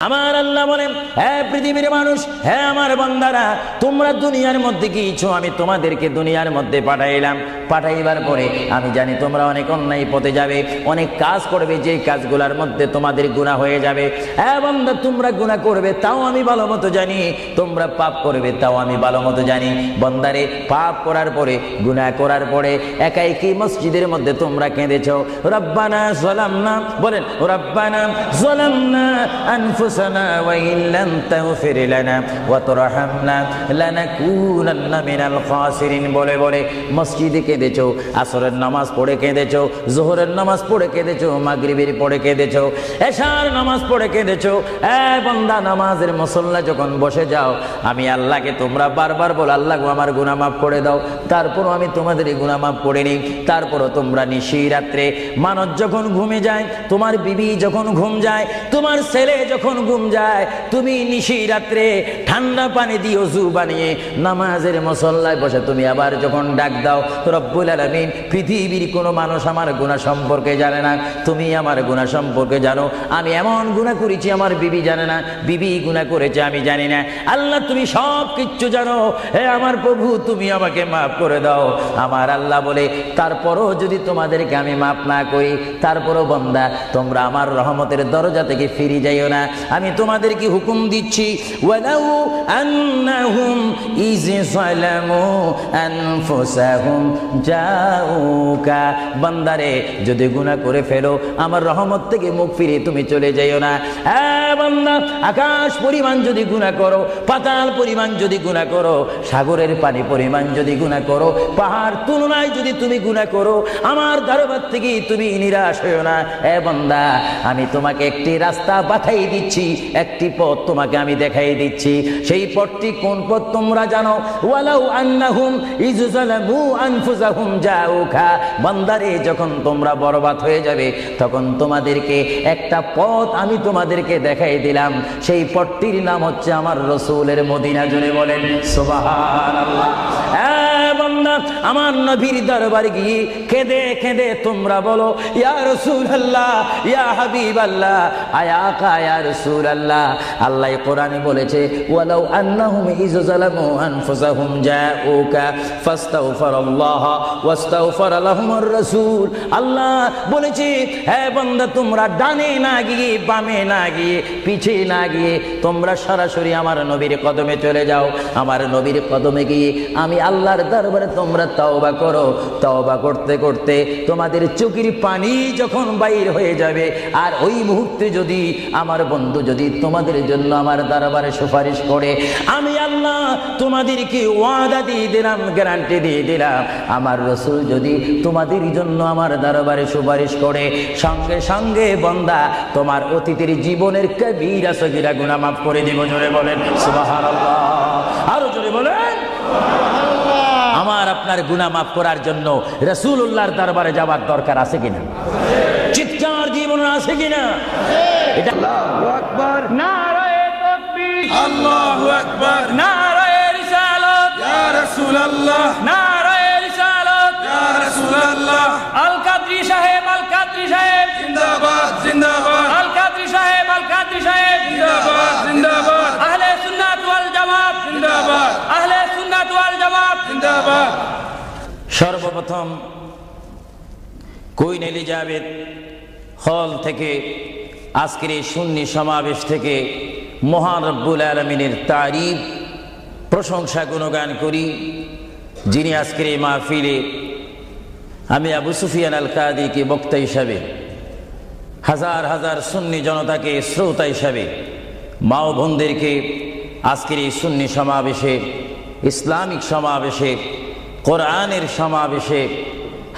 আমার আল্লাহ বলেন, হে পৃথিবীর মানুষ, হে আমার বান্দারা, তোমরা দুনিয়ার মধ্যে কি ইচ্ছো আমি তোমাদেরকে দুনিয়ার মধ্যে পাঠাইলাম। পাঠাইবার পরে আমি জানি তোমরা অনেক অন্যায় পথে যাবে, অনেক কাজ করবে, যে কাজগুলোর মধ্যে তোমাদের গুনাহ হয়ে যাবে। হে বান্দা, তোমরা গুনাহ করবে তাও আমি ভালো মতো জানি, তোমরা পাপ করবে তাও আমি ভালো মতো জানি। বান্দারে, পাপ করার পরে, গুনাহ করার পরে একাই কি মসজিদের মধ্যে তোমরা কেঁদেছো, রব্বানা যালামনা, বলেন রব্বানা যালামনা আনফুসানা ওয়া ইল্লাম তাগফির লানা ওয়া তারহামনা লানাকুনান্না মিনাল খাসিরিন বলে বলে মসজিদে কেঁদেছো, আসরের নামাজ পড়ে কেঁদেছো, যোহরের নামাজ পড়ে কেঁদেছো, মাগরিবের পড়ে কেঁদেছো, এশার নামাজ পড়ে কেঁদেছো। এ বান্দা, নামাজের মুসল্লা যখন বসে যাও, আমি আল্লাহকে তোমরা বারবার বলো, আল্লাহ গো আমার গুনাহ মাফ করে দাও। তারপরও আমি তোমাদের গুনাহ মাফ করে নিই। তারপরও তোমরা নিশি রাত্রে, মানুষ যখন ঘুমে যায়, তোমার বিবি যখন ঘুম যায়, তোমার ছেলে যখন ঘুম যায়, তুমি নিশি রাত্রে ঠান্ডা পানি দিয়ে ওযু বানিয়ে নামাজের মুসল্লায় বসে তুমি আবার যখন ডাক দাও, রব্বুল আলামিন, পৃথিবীর কোনো মানুষ আমার গুনাহ সম্পর্কে জানে না, তুমি আমার গুনাহ সম্পর্কে জানো। আমি এমন গুনাহ করেছি আমার বিবি জানে না, বিবি গুনাহ করেছে আমি জানি না। আল্লাহ, তুমি সব কিচ্ছু জানো। হে আমার প্রভু, তুমি আমাকে মাফ করে দাও। আমার আল্লাহ বলে, তারপরও যদি তোমাদেরকে আমি মাফ না করি, তারপরও বান্দা, তোমরা আমার রহমতের দরজা থেকে ফিরে যাইও না। আমি তোমাদেরকে হুকুম দিচ্ছি, ওয়ালাউ আন্নাহুম ইয যালামু আনফুসাহুম জাউকা, বান্দারে, যদি গুনাহ করে ফেলো, আমার রহমত থেকে মুখ ফিরে তুমি চলে যাইও না। বান্দা, আকাশ পরিমাণ যদি গুনাহ করো, পাতাল পরিমাণ যদি গুনাহ করো, সাগরের পানি পরিমাণ যদি গুনাহ করো, পাহাড় তুলনায় যদি তুমি গুনাহ করো, আমার দরবার থেকে তুমি নিরাশ হইও না। বান্দা, আমি তোমাকে একটি রাস্তা বাতাই দিচ্ছি, একটি পথ তোমাকে আমি দেখাই দিচ্ছি। সেই পথটি কোন পথ তোমরা জানো? ওয়ালাউ আন্নাহুম ইয যালামু আনফুসাহুম জাউকা, বান্দারে, যখন তোমরা বরবাদ হয়ে যাবে, তখন তোমাদেরকে একটা পথ আমি তোমাদেরকে দেখাই দিলাম। সেই পথটির নাম হচ্ছে আমার রাসূলের মদিনা। জুড়ে বলেন সুবহানাল্লাহ। বান্দা, আমার নবীর দরবারে গিয়ে কেঁদে কেঁদে তোমরা বলো, ইয়া রাসূলুল্লাহ, ইয়া হাবিবাল্লাহ, আয়াকা ইয়া রাসূলুল্লাহ। আল্লাহ কোরআনে বলেছে, ওয়ালাউ আন্নাহুম ইয যালামু আনফুসাহুম জাউকা ফাস্তাগফিরুল্লাহ ওয়াস্তাগফার লাহুমুর রাসূল। আল্লাহ বলেছে, হে বান্দা, তোমরা ডানে না গিয়ে, বামে না গিয়ে, পিছে না গিয়ে, তোমরা সরাসরি আমার নবীর কদমে চলে যাও। আমার নবীর কদমে গিয়ে আমি আল্লাহর দরবারে তোমরা তওবা করো। তওবা করতে করতে তোমাদের চোখের পানি যখন বাইর হয়ে যাবে, আর ওই মুহূর্তে যদি আমার বন্ধু যদি তোমাদের জন্য আমার দরবারে সুপারিশ করে, আমি আল্লাহ তোমাদেরকে ওয়াদা দিয়ে দিলাম, গ্যারান্টি দিয়ে দিলাম, আমার রাসূল যদি তোমাদের জন্য আমার দরবারে সুপারিশ করে, সঙ্গে সঙ্গে বান্দা, তোমার অতীতের জীবনের কবিরা সগীরা গুনাহ মাফ করে দিব। জোরে বলেন সুবহানাল্লাহ। আরো জোরে বলেন সুবহানাল্লাহ। আমার আপনার গুনাহ মাফ করার জন্য রাসূলুল্লাহর দরবারে যাওয়ার দরকার আছে কিনা? চিৎকার জীবন আছে কিনা? এটা আল্লাহু আকবার, নারায়ে তাকবীর, আল্লাহু আকবার, নারায়ে রিসালাত, ইয়া রাসূলুল্লাহ, নারায়ে রিসালাত, ইয়া রাসূলুল্লাহ। আল কাদরি সাহেব, আল কাদরি সাহেব জিন্দাবাদ, জিন্দাবাদ। আল কাদরি সাহেব, আল কাদরি সাহেব জিন্দাবাদ, জিন্দাবাদ। আহলে সুন্নাত ওয়াল জামাত জিন্দাবাদ, আহলে সুন্নাত ওয়াল জামাত জিন্দাবাদ। সর্বপ্রথম কুইন এলিজাবেথ হল থেকে, আজকের এই সুন্নি সমাবেশ থেকে মহান রব্বুল আলামিনের তারিফ, প্রশংসা, গুণগান করি, যিনি আজকের এই মাহফিলে আমি আবু সুফিয়ান আল কাদিকে বক্তা হিসাবে, হাজার হাজার সুন্নি জনতাকে শ্রোতা হিসাবে, মা ও বোনদেরকে আজকের এই সুন্নি সমাবেশে, ইসলামিক সমাবেশে, কোরআনের সমাবেশে,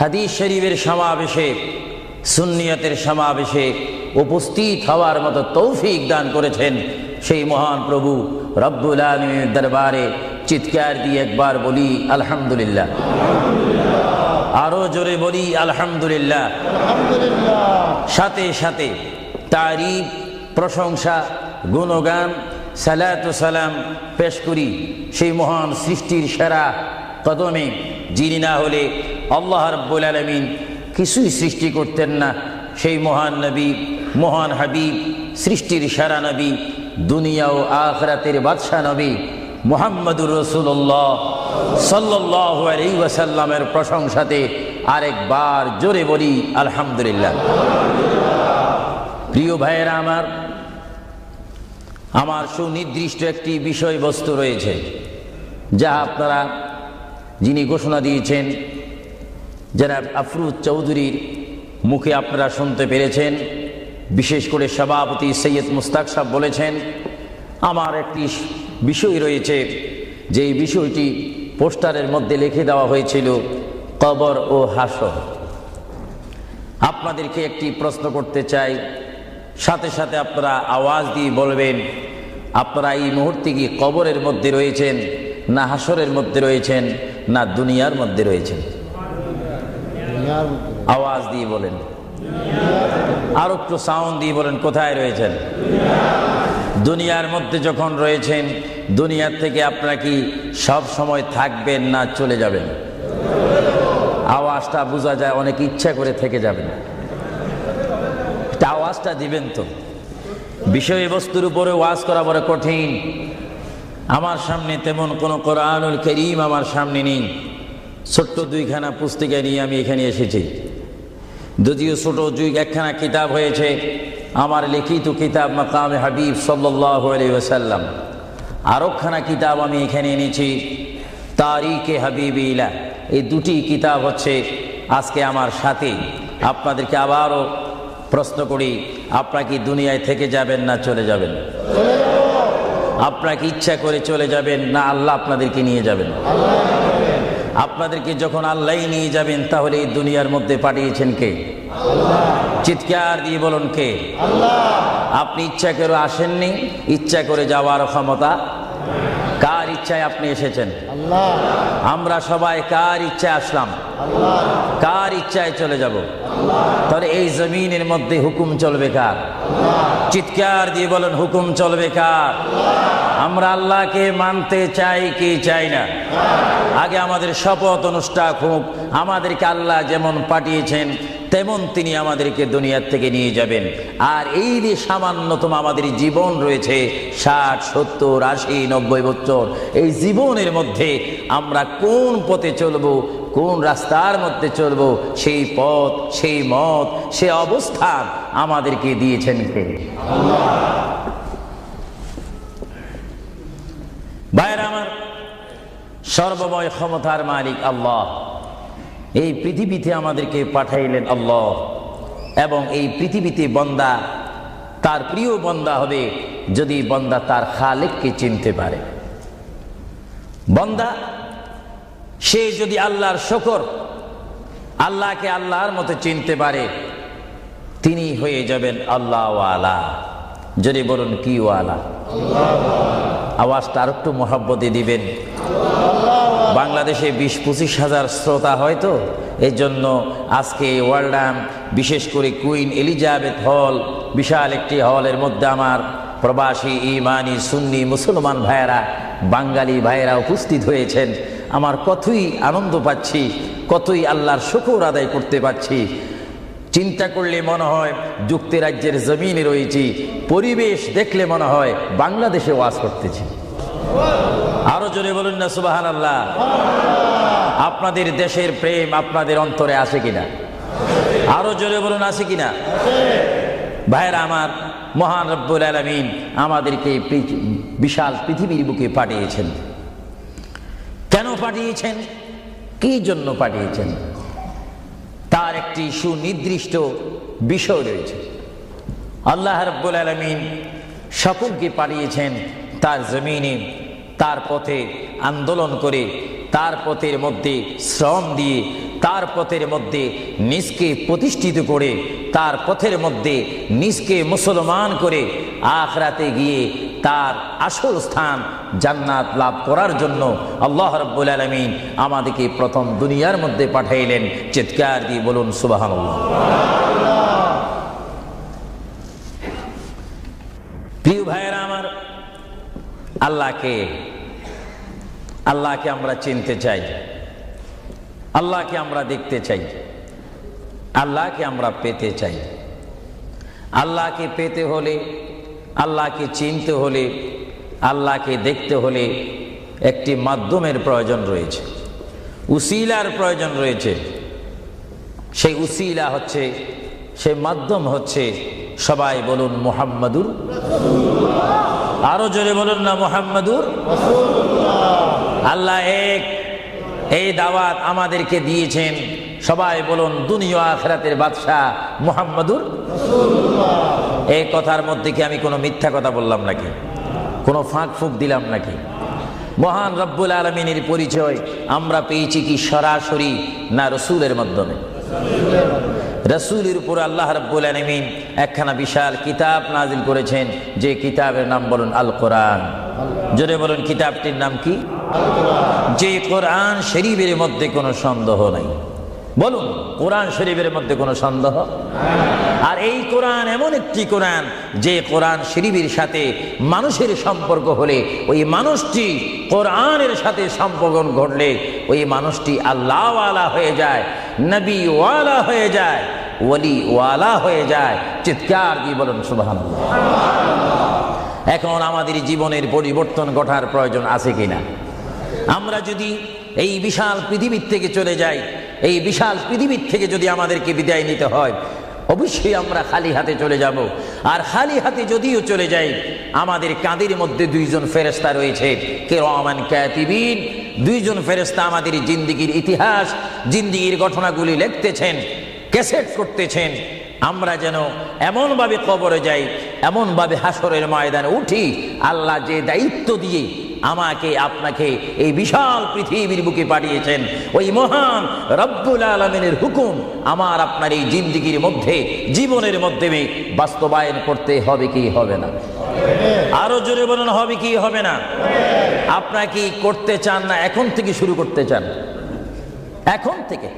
হাদিস শরীফের সমাবেশে, সুন্নিয়তের সমাবেশে উপস্থিত হওয়ার মতো তৌফিক দান করেছেন সেই মহান প্রভু রব্বুল আলামিনের দরবারে চিৎকার দিয়ে একবার বলি আলহামদুলিল্লাহ। আরো জোরে বলি আলহামদুলিল্লাহ। সাথে সাথে তারিফ, প্রশংসা, গুণগান, সালাত ও সালাম পেশ করি সেই মহান সৃষ্টির সেরা কদমে, যিনি না হলে আল্লাহ রাব্বুল আলামিন কিছুই সৃষ্টি করতেন না, সেই মহান নবী, মহান হাবিব সৃষ্টির সেরা নবী, দুনিয়া ও আখিরাতের বাদশা নবী মুহাম্মদুর রাসূলুল্লাহ সাল্লাল্লাহু আলাইহি ওয়াসাল্লামের প্রশংসাতে আরেকবার জোরে বলি আলহামদুলিল্লাহ। প্রিয় ভাইয়েরা আমার সুনির্দিষ্ট একটি বিষয়বস্তু রয়েছে, যা আপনারা যিনি ঘোষণা দিয়েছেন জনাব আফরোজ চৌধুরীর মুখে আপনারা শুনতে পেরেছেন। বিশেষ করে সভাপতি সৈয়দ মুস্তাক সাহেব বলেছেন, আমার একটি বিষয় রয়েছে, যে এই বিষয়টি পোস্টারের মধ্যে লিখে দেওয়া হয়েছিল, কবর ও হাসর। আপনাদেরকে একটি প্রশ্ন করতে চাই, সাথে সাথে আপনারা আওয়াজ দিয়ে বলবেন, আপনারা এই মুহূর্তে কি কবরের মধ্যে রয়েছেন, না হাসরের মধ্যে রয়েছেন, না দুনিয়ার মধ্যে রয়েছেন? আওয়াজ দিয়ে বলেন, আর একটু সাউন্ড দিয়ে বলেন, কোথায় রয়েছেন? দুনিয়ার মধ্যে যখন রয়েছেন, দুনিয়ার থেকে আপনারা কি সব সময় থাকবেন না চলে যাবেন? আওয়াজটা বোঝা যায় অনেক ইচ্ছা করে থেকে যাবেন, আওয়াজটা দিবেন তো। বিষয়বস্তুর উপরে ওয়াজ করা বড় কঠিন। আমার সামনে তেমন কোনো কোরআনুল কারীম আমার সামনে নেই, ছোট্ট দুইখানা পুস্তিকা নিয়ে আমি এখানে এসেছি। যদিও ছোট একখানা কিতাব হয়েছে, আমার লিখিত কিতাব মাকামে হাবিব সাল্লাল্লাহু আলাইহি ওয়াসাল্লাম। আরেকখানা কিতাব আমি এখানে এনেছি, তারিখে হাবিবিল্লাহ। এই দুটি কিতাব হচ্ছে আজকে আমার সাথে। আপনাদেরকে আবারও প্রশ্ন করি, আপনারা কি দুনিয়ায় থেকে যাবেন না চলে যাবেন? আপনারা কি ইচ্ছা করে চলে যাবেন, না আল্লাহ আপনাদেরকে নিয়ে যাবেন? আপনাদেরকে যখন আল্লাহ নিয়ে যাবেন, তাহলে এই দুনিয়ার মধ্যে পাঠিয়েছেন কে? চিৎকার দিয়ে বলুন, কে? আপনি ইচ্ছা করে আসেননি, ইচ্ছা করে যাওয়ার ক্ষমতা কার ইচ্ছায় আপনি এসেছেন? আমরা সবাই কার ইচ্ছায় আসলাম? কার ইচ্ছায় চলে যাব? তাহলে এই জমিনের মধ্যে হুকুম চলবে কার? চিৎকার দিয়ে বলেন, হুকুম চলবে কার? আমরা আল্লাহকে মানতে চাই কি চাই না? আগে আমাদের শপথ অনুষ্ঠান হোক, আমাদেরকে আল্লাহ যেমন পাঠিয়েছেন তেমন তিনি আমাদেরকে দুনিয়ার থেকে নিয়ে যাবেন। আর এই যে সামান্যতম আমাদের জীবন রয়েছে 60, 70, 80, 90 বছর, এই জীবনের মধ্যে আমরা কোন পথে চলবো, কোন রাস্তার মধ্যে চলবো, সেই পথ, সেই মত, সে অবস্থান আমাদেরকে দিয়েছেন কে? ভাইরা আমার, সর্বময় ক্ষমতার মালিক আল্লাহ এই পৃথিবীতে আমাদেরকে পাঠাইলেন আল্লাহ, এবং এই পৃথিবীতে বান্দা তার প্রিয় বান্দা হবে যদি বান্দা তার খালেককে চিনতে পারে। বান্দা সে যদি আল্লাহর শুকর, আল্লাহকে আল্লাহর মতো চিনতে পারে, তিনি হয়ে যাবেন আল্লাহ ওয়ালা। যদি বলুন কি ওয়ালা? আওয়াজটা আর একটু মহব্বতে দিবেন। বাংলাদেশে 20-25 হাজার শ্রোতা হয়তো, এই জন্য আজকে ওয়ার্ল্ডাম, বিশেষ করে কুইন এলিজাবেথ হল, বিশাল একটি হলের মধ্যে আমার প্রবাসী ইমানি সুন্নি মুসলমান ভাইয়েরা, বাঙালি ভাইয়েরা উপস্থিত হয়েছেন। আমার কতই আনন্দ পাচ্ছি, কতই আল্লাহর শুকর আদায় করতে পারছি। চিন্তা করলে মনে হয় যুক্তরাজ্যের জমিনে রয়েছি, পরিবেশ দেখলে মনে হয় বাংলাদেশে ওয়াজ করতেছি। আরো জোরে বলুন না সুবহানাল্লাহ। আপনাদের দেশের প্রেম আপনাদের অন্তরে আছে কিনা? আরো জোরে বলুন, আছে কিনা? ভাইরা আমার, মহান রব্বুল আলামিন আমাদেরকে বিশাল পৃথিবীর বুকে পাঠিয়েছেন। কেন পাঠিয়েছেন? কি জন্য পাঠিয়েছেন? তার একটি সুনির্দিষ্ট বিষয় রয়েছে। আল্লাহ রব্বুল আলামিন সকলকে পাঠিয়েছেন তার জমিনে, তার পথে আন্দোলন করে, তার পথের মধ্যে শ্রম দিয়ে, তার পথের মধ্যে নিজকে প্রতিষ্ঠিত করে, তার পথের মধ্যে নিজকে মুসলমান করে আখিরাতে গিয়ে তার আসল স্থান জান্নাত লাভ করার জন্য আল্লাহ রাব্বুল আলামিন আমাদেরকে প্রথম দুনিয়ার মধ্যে পাঠাইলেন। চিৎকার দিয়ে বলুন সুবহানাল্লাহ। প্রিয় ভাইয়েরা আমার, আল্লাহকে আমরা চিনতে চাই, আল্লাহকে আমরা দেখতে চাই, আল্লাহকে আমরা পেতে চাই। আল্লাহকে পেতে হলে আল্লাহকে চিনতে হলে, আল্লাহকে দেখতে হলে একটি মাধ্যমের প্রয়োজন রয়েছে, উসিলার প্রয়োজন রয়েছে। সেই উসিলা হচ্ছে, সেই মাধ্যম হচ্ছে, সবাই বলুন মুহাম্মাদুর, আরো জোরে বলুন না মুহাম্মাদুর। আল্লাহ এক, এই দাওয়াত আমাদেরকে দিয়েছেন। সবাই বলুন দুনিয়া আখিরাতের বাদশাহ মুহাম্মাদুর। এই কথার মধ্যে কি আমি কোনো মিথ্যা কথা বললাম নাকি, কোনো ফাঁক ফুক দিলাম নাকি? মহান রব্বুল আলামিনের পরিচয় আমরা পেয়েছি কি সরাসরি, না রসুলের মাধ্যমে? রসুলের উপর আল্লাহ রব্বুল আলামিন একখানা বিশাল কিতাব নাজিল করেছেন, যে কিতাবের নাম বলুন আল কোরআন। জোরে বলুন কিতাবটির নাম কি? যে কোরআন শরীফের মধ্যে কোনো সন্দেহ নাই। বলুন কোরআন শরীফের মধ্যে কোনো সন্দেহ? আর এই কোরআন এমন একটি কোরআন, যে কোরআন শরীফের সাথে মানুষের সম্পর্ক হলে, ওই মানুষটি কোরআনের সাথে সম্পর্ক ঘটলে ওই মানুষটি আল্লাহওয়ালা হয়ে যায়, নবীওয়ালা হয়ে যায়, ওয়ালিওয়ালা হয়ে যায়। চিৎকার দিয়ে বলুন সুবহানাল্লাহ। এখন আমাদের জীবনের পরিবর্তন ঘটার প্রয়োজন আছে কিনা? আমরা যদি এই বিশাল পৃথিবীর থেকে চলে যাই, এই বিশাল পৃথিবীর থেকে যদি আমাদেরকে বিদায় নিতে হয়, অবশ্যই আমরা খালি হাতে চলে যাব। আর খালি হাতে যদিও চলে যাই, আমাদের কাঁধের মধ্যে দুইজন ফেরেশতা রয়েছে, কিরামান কাতিবিন। দুইজন ফেরেশতা আমাদের জিন্দেগির ইতিহাস, জিন্দেগির ঘটনাগুলি লিখতেছেন, ক্যাসেট করতেছেন। আমরা যেন এমনভাবে কবরে যাই, এমনভাবে হাসরের ময়দানে উঠি, আল্লাহ যে দায়িত্ব দিয়ে আমাকে আপনাকে এই বিশাল পৃথিবীর বুকে পাঠিয়েছেন, ওই মহান রব্বুল আলামিনের হুকুম আমার আপনার এই জিন্দেগির মধ্যে, জীবনের মধ্যে বাস্তবায়ন করতে হবে কি হবে না? আরো জোরে বলুন হবে কি হবে না? আপনারা কি করতে চান, না এখন থেকে শুরু করতে চান? এখন থেকে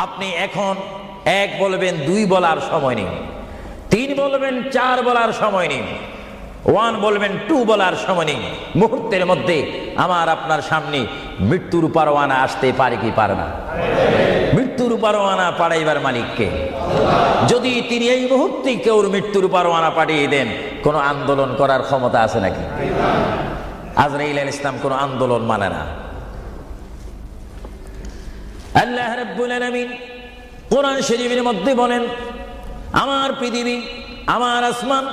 আপনি এখন এক বলবেন, দুই বলার সময় নেই, তিন বলবেন, চার বলার সময় নেই, ওয়ান বলবেন, টু বলার সময় নেই। মুহূর্তের মধ্যে আমার আপনার সামনে মৃত্যুর পরোয়ানা আসতে পারে কি পারে না? মৃত্যুর পরোয়ানা পাঠাইবার মালিককে। যদি তিনি এই মুহূর্তে কেউ মৃত্যুর পরোয়ানা পাঠিয়ে দেন, কোন আন্দোলন করার ক্ষমতা আছে নাকি? আজরাইল আলাইহিস সালাম কোন আন্দোলন মানে না। আল্লাহ রাব্বুল আলামিন কোরআন শরীফের মধ্যে বলেন, আমার পৃথিবী, আমার আসমান,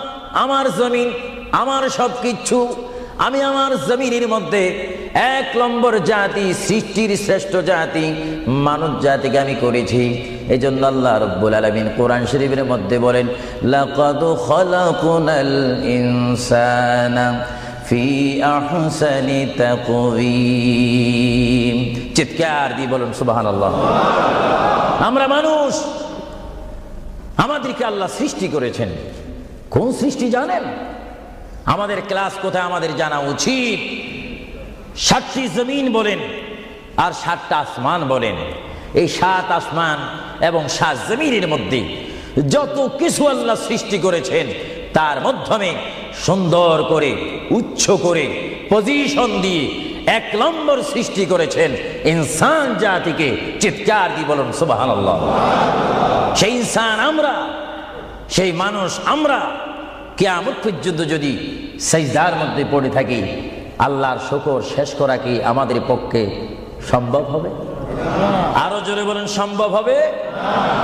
আমার জমিন, আমার সবকিছু, আমি আমার জমিনের মধ্যে এক নম্বর জাতি, সৃষ্টির শ্রেষ্ঠ জাতি মানব জাতিকে আমি করেছি। এই জন্য আল্লাহ রাব্বুল আলামিন কোরআন শরীফের মধ্যে বলেন, লাকাদ খালাকনাল ইনসানা ফি আহসানি তাকওয়িম। চিৎকার দিয়ে বলুন সুবহানাল্লাহ। আমরা মানুষ, আমাদেরকে আল্লাহ সৃষ্টি করেছেন। কোন সৃষ্টি জানেন? আমাদের ক্লাস কোথায় আমাদের জানা উচিত। 7টি জমিন বলেন আর 7টা আসমান বলেন। এই 7 আসমান এবং 7 জমিনের মধ্যে যত কিছু আল্লাহ সৃষ্টি করেছেন, তার মাধ্যমে সুন্দর করে, উচ্চ করে, পজিশন দিয়ে এক নম্বর সৃষ্টি করেছেন ইনসান জাতিকে। চিৎকার দিয়ে বলুন সুবহানাল্লাহ। সেই ইনসান আমরা, সেই মানুষ আমরা, কিয়ামত পর্যন্ত যদি সিজদার মধ্যে পড়ে থাকি, আল্লাহর শুকর শেষ করা কি আমাদের পক্ষে সম্ভব হবে? আরো জোরে বলুন সম্ভব হবে?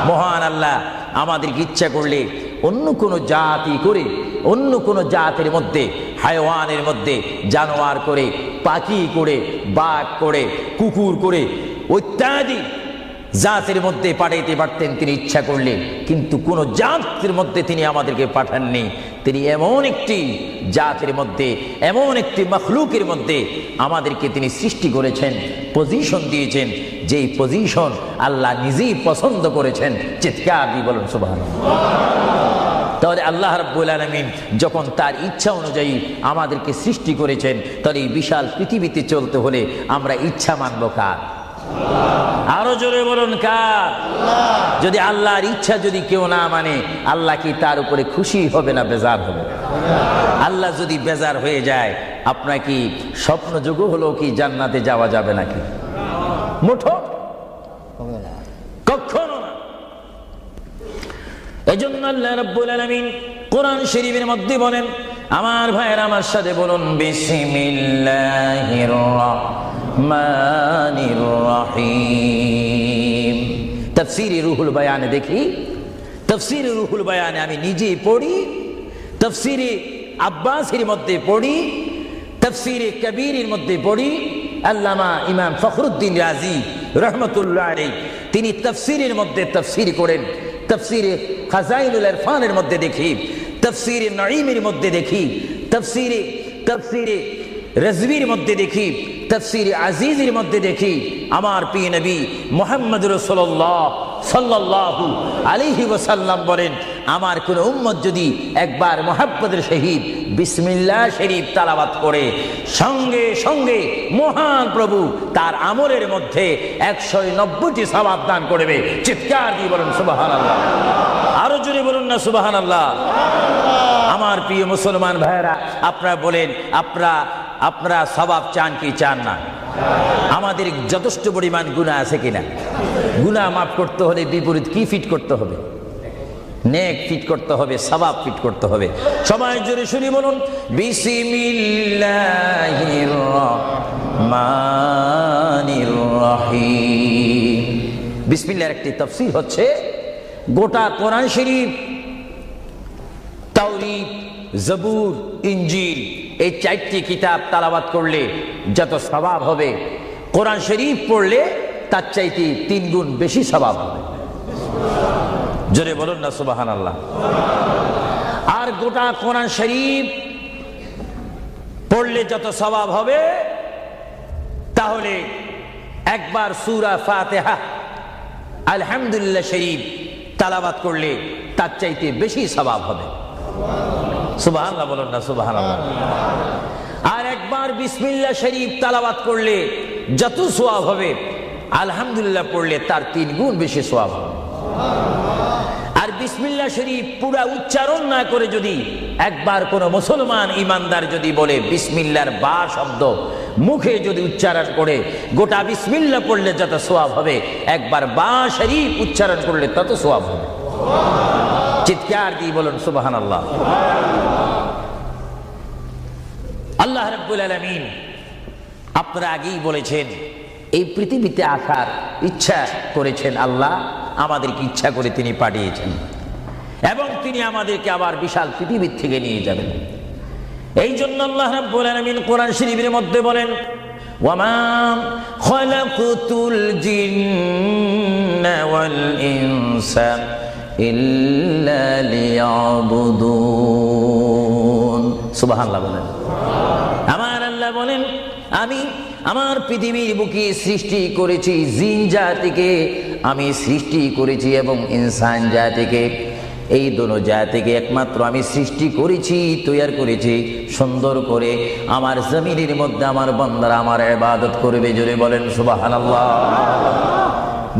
মহান আল্লাহ আমাদেরকে ইচ্ছা করলে অন্য কোনো জাতি করে, অন্য কোনো জাতের মধ্যে, হায়াওয়ানের মধ্যে, জানোয়ার করে, পাখি করে, বাঘ করে, কুকুর করে, ইত্যাদি জাতের মধ্যে পাঠাইতে পারতেন তিনি ইচ্ছা করলে। কিন্তু কোন জাতের মধ্যে তিনি আমাদেরকে পাঠাননি। তিনি এমন একটি জাতের মধ্যে, এমন একটি মখলুকের মধ্যে আমাদেরকে তিনি সৃষ্টি করেছেন, পজিশন দিয়েছেন, যেই পজিশন আল্লাহ নিজেই পছন্দ করেছেন। চিৎকার দিয়ে বলুন সুবহানাল্লাহ। তাহলে আল্লাহ রাব্বুল আলামিন যখন তার ইচ্ছা অনুযায়ী আমাদেরকে সৃষ্টি করেছেন, তাহলে এই বিশাল পৃথিবীতে চলতে হলে আমরা ইচ্ছা মানব কার? আরো জোরে বলুন কার? যদি আল্লাহর ইচ্ছা যদি কেউ না মানে, আল্লাহ কি তার উপরে খুশি হবে না বেজার হবে? আল্লাহ যদি বেজার হয়ে যায়, আপনার কি স্বপ্নযোগ্য হলো কি জান্নাতে যাওয়া যাবে নাকি? মুঠো হবে না, কখনো না। এজন্য আল্লাহ রাব্বুল আলামিন কোরআন শরীফের মধ্যে বলেন, আমার ভাইয়ের আমার সাথে বলুন, বিসমিল্লাহির রহমানির রহিম। তাফসীরে রুহুল বায়ানে দেখি, তাফসীরে রুহুল বায়ানে আমি নিজেই পড়ি, তাফসীরে আব্বাসের মধ্যে পড়ি, তাফসীরে কবীরের মধ্যে পড়ি। আল্লামা ইমাম ফখরুদ্দিন রাজি রহমতুল্লাহ আলাইহি তিনি তাফসীরের মধ্যে তাফসীর করেন। তাফসীরে খাজাইনুল ইরফানের মধ্যে দেখি, তাফসীরে নাঈমের মধ্যে দেখি, তাফসীরে রাজভীর মধ্যে দেখি, তাফসীরে আজিজের মধ্যে দেখি, আমার প্রিয় নবী মুহাম্মদ রাসূলুল্লাহ সাল্লাল্লাহু আলাইহি ওয়াসাল্লাম বলেন, আমার কোন উম্মত যদি একবার মুহাব্বতের সহিত বিসমিল্লাহ শরীফ তেলাওয়াত করে, সঙ্গে সঙ্গে মহান প্রভু তার আমলের মধ্যে 190টি সওয়াব দান করবে। চিৎকার দিয়ে বলুন সুবহানাল্লাহ, আরো জোরে বলুন না সুবহানাল্লাহ। আমার প্রিয় মুসলমান ভাইয়েরা, আপনারা বলেন, আপনারা সওয়াব চান কি চান না? আমাদের যথেষ্ট পরিমাণ গুনাহ আছে কিনা? গুনাহ মাফ করতে হলে বিপরীত কি ফিট করতে হবে? নেক ফিট করতে হবে, সওয়াব ফিট করতে হবে। সবাই জোরে শুনি বলুন, বিসমিল্লাহির রহমানির রহিম। বিসমিল্লাহর একটি তাফসীর হচ্ছে, গোটা কোরআন শরীফ, তাওরীত, জবুর, ইনজিল, এই 4টি কিতাব তেলাওয়াত করলে যত সওয়াব হবে, কোরআন শরীফ পড়লে তার চাইতে 3 গুণ বেশি সওয়াব হবে। জোরে বলুন না সুবহানাল্লাহ। আর গোটা কোরআন শরীফ পড়লে যত সওয়াব হবে, তাহলে একবার সূরা ফাতিহা আলহামদুলিল্লাহ শরীফ তেলাওয়াত করলে তার চাইতে বেশি সওয়াব হবে। সুবহানাল্লাহ বলুন না সুবহানাল্লাহ। আর একবার বিসমিল্লাহ শরীফ তেলাওয়াত করলে যত সওয়াব হবে, আলহামদুলিল্লাহ পড়লে তার 3 গুণ বেশি সওয়াব হবে। আর বিসমিল্লাহ শরীফ পুরা উচ্চারণ না করে যদি একবার কোন মুসলমান ইমানদার যদি বলে, বিসমিল্লাহর বা শব্দ মুখে যদি উচ্চারণ করে, গোটা বিসমিল্লাহ পড়লে যত সওয়াব হবে, একবার বা শরীফ উচ্চারণ করলে তত সওয়াব হবে। চিৎকার দিয়ে বলুন সুবহানাল্লাহ। আল্লাহ রাব্বুল আলামিন আপনারা আগেই বলেছেন, এই পৃথিবীতে আসার ইচ্ছা করেছেন আল্লাহ, আমাদেরকে ইচ্ছা করে তিনি পাঠিয়েছেন, এবং তিনি আমাদেরকে আবার বিশাল পৃথিবীর থেকে নিয়ে যাবেন। এই জন্য আল্লাহ রাব্বুল আলামিন কোরআন শরীফের মধ্যে বলেন, ওয়ামা খালাকতুল জিন্না ওয়াল ইনসা ইল্লা লিয়াবুদুন। সুবহানাল্লাহ বলেন। আমার আল্লাহ বলেন, আমি আমার পৃথিবীর বুকে সৃষ্টি করেছি জিন জাতিকে, আমি সৃষ্টি করেছি এবং ইনসান জাতিকে। এই দোনো জাতিকে একমাত্র আমি সৃষ্টি করেছি, তৈয়ার করেছি সুন্দর করে। আমার জমিনের মধ্যে আমার বান্দারা আমার ইবাদত করবে। জোরে বলেন সুবহানাল্লাহ।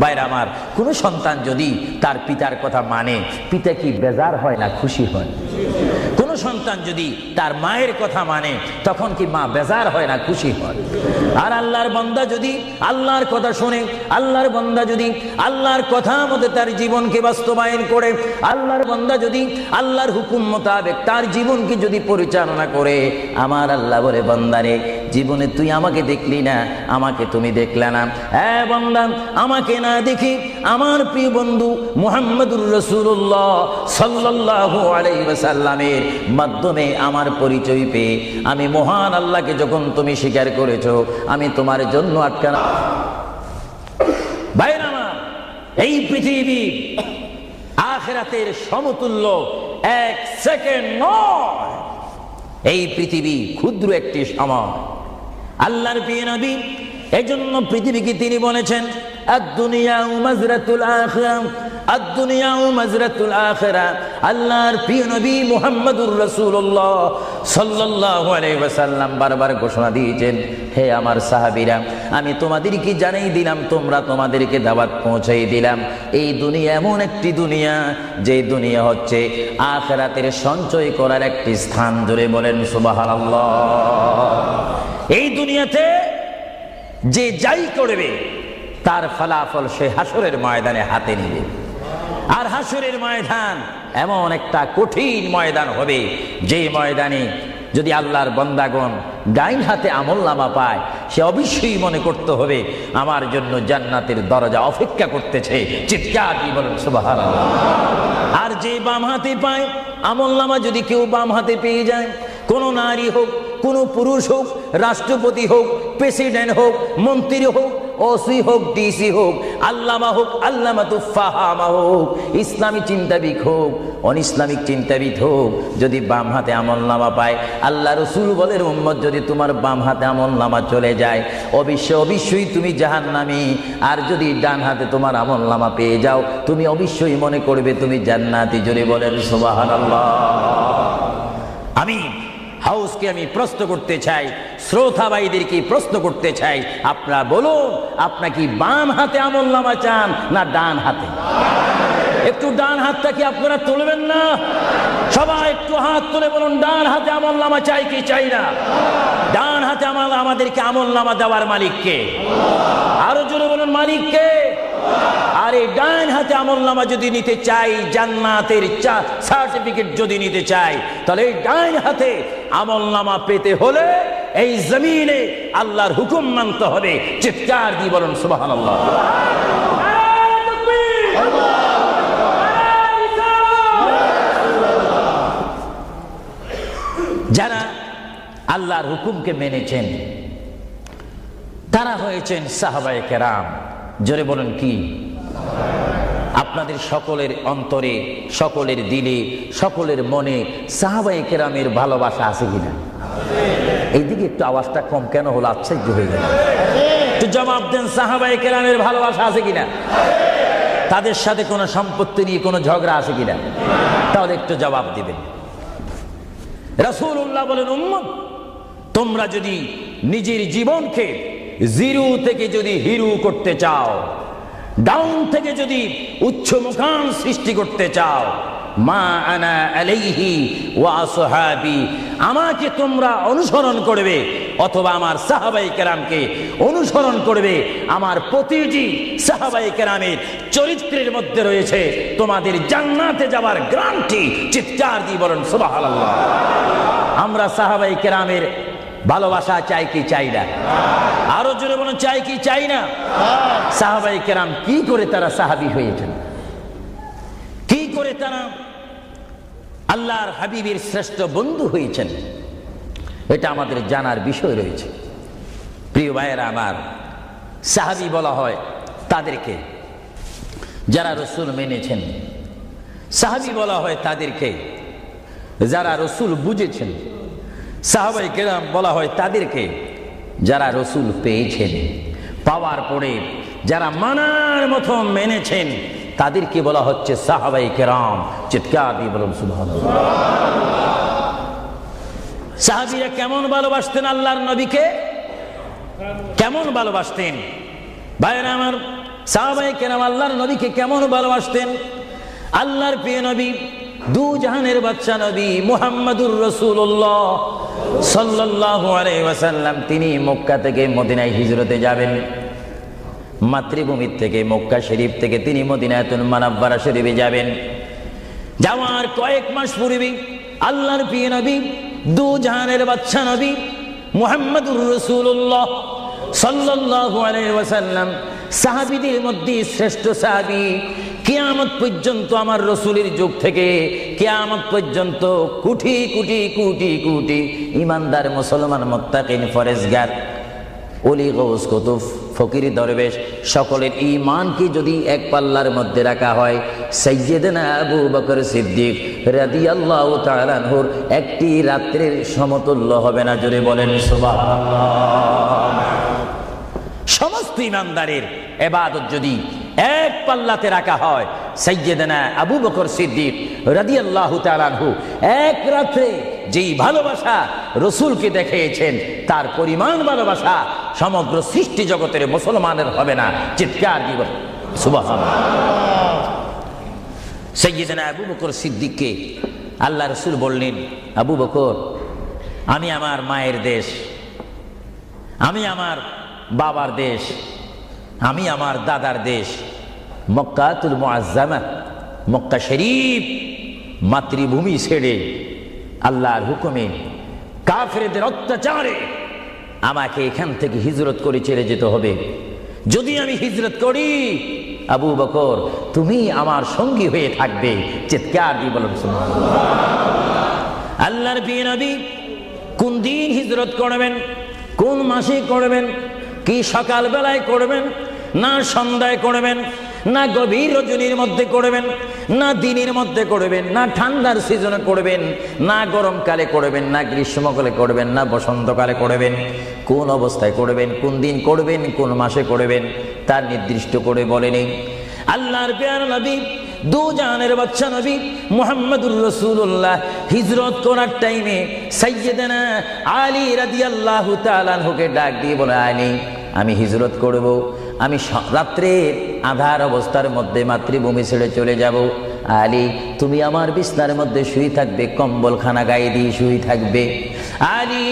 ভাইরা আমার, কোন সন্তান যদি তার পিতার কথা মানে, পিতা কি বেজার হয় না খুশি হয়? কোন সন্তান যদি তার মায়ের কথা মানে, তখন কি মা বেজার হয় না খুশি হয়? আর আল্লাহর বান্দা যদি আল্লাহর কথা শুনে, আল্লাহর বান্দা যদি আল্লাহর কথা মতো তার জীবনকে বাস্তবায়ন করে, আল্লাহর বান্দা যদি আল্লাহর হুকুম মোতাবেক তার জীবনকে যদি পরিচালনা করে, আমার আল্লাহ বলে, বান্দারে জীবনে তুই আমাকে দেখলি না, আমাকে তুমি দেখলে না। হ্যাঁ বান্দা, আমাকে না দেখি আমার প্রিয় বন্ধু মুহাম্মদুর রাসূলুল্লাহ সাল্লাল্লাহু আলাইহি ওয়াসাল্লামের মাধ্যমে আমার পরিচয় পেয়ে আমি মহান আল্লাহকে যখন তুমি স্বীকার করেছো, আমি তোমার জন্য আটকানা। ভাইরা আমার, এই পৃথিবী আখিরাতের সমতুল্য 1 সেকেন্ড নয়। এই পৃথিবী ক্ষুদ্র একটি সময়। আল্লাহর প্রিয় নবী এজন্য পৃথিবীকে তিনি বলেছেন, আদ-দুনিয়া মাজরাতুল আখিরাহ, আদ-দুনিয়া মাজরাতুল আখিরাহ। আল্লাহর প্রিয় নবী মুহাম্মদুর রাসূলুল্লাহ সাল্লাল্লাহু আলাইহি ওয়াসাল্লাম বারবার ঘোষণা দিয়েছেন, হে আমার সাহাবীরা, আমি তোমাদেরকে জানাই দিলাম, তোমরা তোমাদেরকে দাওয়াত পৌঁছাই দিলাম, এই দুনিয়া এমন একটি দুনিয়া, যে দুনিয়া হচ্ছে আখিরাতের সঞ্চয় করার একটি স্থান। জোরে বলেন সুবহানাল্লাহ। এই দুনিয়াতে যে যাই করবে তার ফলাফল সে হাসরের ময়দানে হাতে নেবে। আর হাসরের ময়দান এমন একটা কঠিন ময়দান হবে, যে ময়দানে যদি আল্লাহর বান্দাগণ ডাইন হাতে আমলনামা পায়, সে অবশ্যই মনে করতে হবে আমার জন্য জান্নাতের দরজা অপেক্ষা করতেছে। চিৎকার দিয়ে বলেন সুবহানাল্লাহ। আর যে বাম হাতে পায় আমলনামা, যদি কেউ বাম হাতে পেয়ে যায়, কোন নারী হোক, কোন পুরুষ হোক, রাষ্ট্রপতি হোক, প্রেসিডেন্ট হোক, মন্ত্রী হোক, ওসি হোক, ডিসি হোক, আল্লামা হোক, আল্লামাতু ফাহামা হোক, ইসলামী চিন্তাবিদ হোক, অনইসলামিক চিন্তাবিদ হোক, যদি বাম হাতে আমলনামা পায়, আল্লাহ রসুল বলেন উম্মত যদি তোমার বাম হাতে আমলনামা চলে যায়, অবশ্যই তুমি জাহান্নামী। আর যদি ডান হাতে তোমার আমলনামা পেয়ে যাও, তুমি অবশ্যই মনে করবে তুমি জান্নাতি। জোরে বলেন সুবহানাল্লাহ। আমি হাউসকে আমি প্রশ্ন করতে চাই, শ্রোতা ভাইদেরকে প্রশ্ন করতে চাই, আপনারা বলুন, আপনারা কি বাম হাতে আমলনামা চান না ডান হাতে? একটু ডান হাতটা কি আপনারা তুলবেন না? সবাই একটু হাত তুলে বলুন, ডান হাতে আমলনামা চাই কি চাই না? ডান হাতে আমাদেরকে আমলনামা দেওয়ার মালিককে? আরো জোরে বলুন, মালিককে। আর এই ডান হাতে আমলনামা যদি নিতে চাই, জান্নাতের সার্টিফিকেট যদি নিতে চাই, তাহলে এই ডান হাতে আমলনামা পেতে হলে এই জমিনে আল্লাহর হুকুম মানতে হবে। চিৎকার দিয়ে বলুন সুবহানাল্লাহ। যারা আল্লাহর হুকুমকে মেনেছেন তারা হয়েছেন সাহাবায়ে কেরাম। জোরে বলুন কি? আপনাদের সকলের অন্তরে, সকলের দিলে, সকলের মনে সাহাবায়ে কেরামের ভালোবাসা আছে কিনা? এইদিকে একটু আওয়াজটা কম কেন হলো? আশ্চর্য হয়ে গেল। একটু জবাব দেন, সাহাবায়ে কেরামের ভালোবাসা আছে কিনা? তাদের সাথে কোনো সম্পত্তি নিয়ে কোনো ঝগড়া আছে কিনা? তাহলে একটু জবাব দিবেন। রাসূলুল্লাহ বলেন, উম্মত তোমরা যদি নিজের জীবনকে জিরো থেকে যদি হিরো করতে চাও, ডাউন থেকে যদি উচ্চ মুকাম সৃষ্টি করতে চাও, মা আনা আলাইহি ওয়া আসহাবি, আমাকে তোমরা অনুসরণ করবে অথবা আমার সাহাবায়ে কেরামকে অনুসরণ করবে। আমার প্রতিটি সাহাবায়ে কেরামের চরিত্রের মধ্যে রয়েছে তোমাদের জান্নাতে যাওয়ার গ্যারান্টি। চিৎকার দিয়ে বলেন সুবহানাল্লাহ। আমরা সাহাবায়ে কেরামের ভালোবাসা চাই কি চাই না? আরো জোরে বলুন, চাই কি চাই না? সাহাবায়ে কেরাম কি করে তারা সাহাবী হয়েছেন, কি করে তারা আল্লাহর হাবিবের শ্রেষ্ঠ বন্ধু হয়েছেন, এটা আমাদের জানার বিষয় রয়েছে। প্রিয় ভাইয়েরা আমার, সাহাবী বলা হয় তাদেরকে যারা রসুল মেনেছেন, সাহাবী বলা হয় তাদেরকে যারা রসুল বুঝেছেন, সাহাবায়ে কেরাম বলা হয় তাদেরকে যারা রসুল পেয়েছেন, পাওয়ার পরে যারা মানার মতো মেনেছেন, তাদেরকে বলা হচ্ছে সাহাবায়ে কেরাম। চিৎকার দিয়ে বলুন সুবহানাল্লাহ। সাহাবীরা কেমন ভালোবাসতেন আল্লাহর নবীকে? কেমন ভালোবাসতেন? ভাইরা আমার, সাহাবায়ে কেরাম আল্লাহর নবীকে কেমন ভালোবাসতেন? আল্লাহর প্রিয় নবী, দু জাহানের বাদশা নবী মুহাম্মাদুর রাসূলুল্লাহ সাল্লাল্লাহু আলাইহি ওয়াসাল্লাম, তিনি মক্কা থেকে মদিনায় হিজরতে যাবেন। মাতৃভূমি থেকে মক্কা শরীফ থেকে তিনি মদিনাতুল মুনাওয়ারা শরীফে যাবেন। যাওয়ার কয়েক মাস পূর্বে আল্লাহর প্রিয় নবী, দু জাহানের বাদশা নবী মুহাম্মাদুর রাসূলুল্লাহ সাল্লাল্লাহু আলাইহি ওয়াসাল্লাম, সাহাবীদের মধ্যে শ্রেষ্ঠ সাহাবী, কিয়ামত পর্যন্ত আমার রসুলের যুগ থেকে কিয়ামত পর্যন্ত কোটি কোটি কোটি কোটি ইমানদার মুসলমান মুত্তাকিন ফরেজগার ওলি গৌস কুতুব ফকির দরবেশ সকলের ঈমানকে যদি এক পাল্লার মধ্যে রাখা হয়, সাইয়্যিদনা আবু বকর সিদ্দিক রাদিয়াল্লাহু তাআলা আনহুর একটি রাত্রির সমতুল্য হবে না। জোরে বলেন সুবহানাল্লাহ। সমস্ত ইমানদারের ইবাদত যদি এক পাল্লাতে রাখা হয়, সাইয়্যিদনা আবু বকর সিদ্দিক রাদিয়াল্লাহু তাআলা আনহু এক রাতে যেই ভালোবাসা রসুলকে দেখিয়েছেন, তার পরিমাণ ভালোবাসা সমগ্র সৃষ্টি জগতের মুসলমানের হবে না। চিৎকার দিব সুবহানাল্লাহ। সাইয়্যিদনা আবু বকর সিদ্দিককে আল্লাহ রসুল বললেন, আবু বকর, আমি আমার মায়ের দেশ, আমি আমার বাবার দেশ, আমি আমার দাদার দেশ মক্কাতুল মুআজ্জামা, মক্কা শরীফ, মাতৃভূমি ছেড়ে আল্লাহর হুকুমে কাফেরদের অত্যাচারে আমাকে এখান থেকে হিজরত করে ছেড়ে যেতে হবে। যদি আমি হিজরত করি, আবু বকর তুমি আমার সঙ্গী হয়ে থাকবে। চিৎকার দিয়ে বলুন সুবহানাল্লাহ। আল্লাহর প্রিয় নবী কোন দিন হিজরত করবেন, কোন মাসে করবেন, কি সকাল বেলায় করবেন, না সন্ধ্যায় করবেন, না গভীর রজনীর মধ্যে করবেন, না দিনের মধ্যে করবেন, না ঠান্ডার সিজনে করবেন, না গরমকালে করবেন, না গ্রীষ্মকালে করবেন, না বসন্তকালে করবেন, কোন অবস্থায় করবেন, কোন দিন করবেন, কোন মাসে করবেন, তার নির্দিষ্ট করে বলেনি। আল্লাহর প্যারা নবী দু জাহানের বাদশা নবী মুহাম্মদুর রাসূলুল্লাহ হিজরত করার টাইমে সাইয়্যিদানা আলী রাদিয়াল্লাহু তাআলা আনহুকে ডাক দিয়ে বলে, আলী আমি হিজরত করব, আমি রাত্রে আঁধার অবস্থার মধ্যে মাতৃভূমি ছেড়ে চলে যাব। আলী তুমি আমার বিছনার মধ্যে শুয়ে থাকবে, কম্বলখানা গায়ে দিয়ে শুয়ে থাকবে। আলী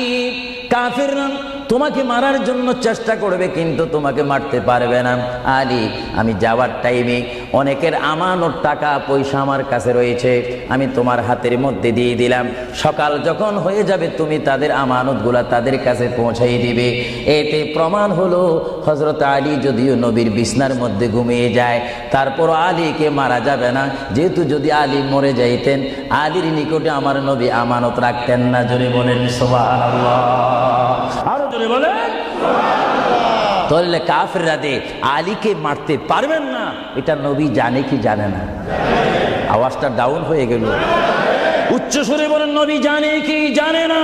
কাফিররা তোমাকে মারার জন্য চেষ্টা করবে, কিন্তু তোমাকে মারতে পারবে না। আলী আমি যাওয়ার টাইমে অনেকের আমানত টাকা পয়সা আমার কাছে রয়েছে, আমি তোমার হাতের মধ্যে দিয়ে দিলাম। সকাল যখন হয়ে যাবে তুমি তাদের আমানতগুলা তাদের কাছে পৌঁছাই দিবে। এতে প্রমাণ হলো হযরত আলী যদিও নবীর বিছনার মধ্যে ঘুমিয়ে যায়, তারপর আলীকে মারা যাবে না, যেহেতু যদি আলী মরে যাইতেন আলীর নিকটে আমার নবী আমানত রাখতেন না। জোরে বলেন সুবহানাল্লাহ, আরো জোরে বলেন সুবহানাল্লাহ। তাহলে কাফেররা আলীকে মারতে পারবেন না, এটা নবী জানে কি জানে না? আওয়াজটা ডাউন হয়ে গেল, উচ্চ সুরে বলেন নবী জানে কি জানে না?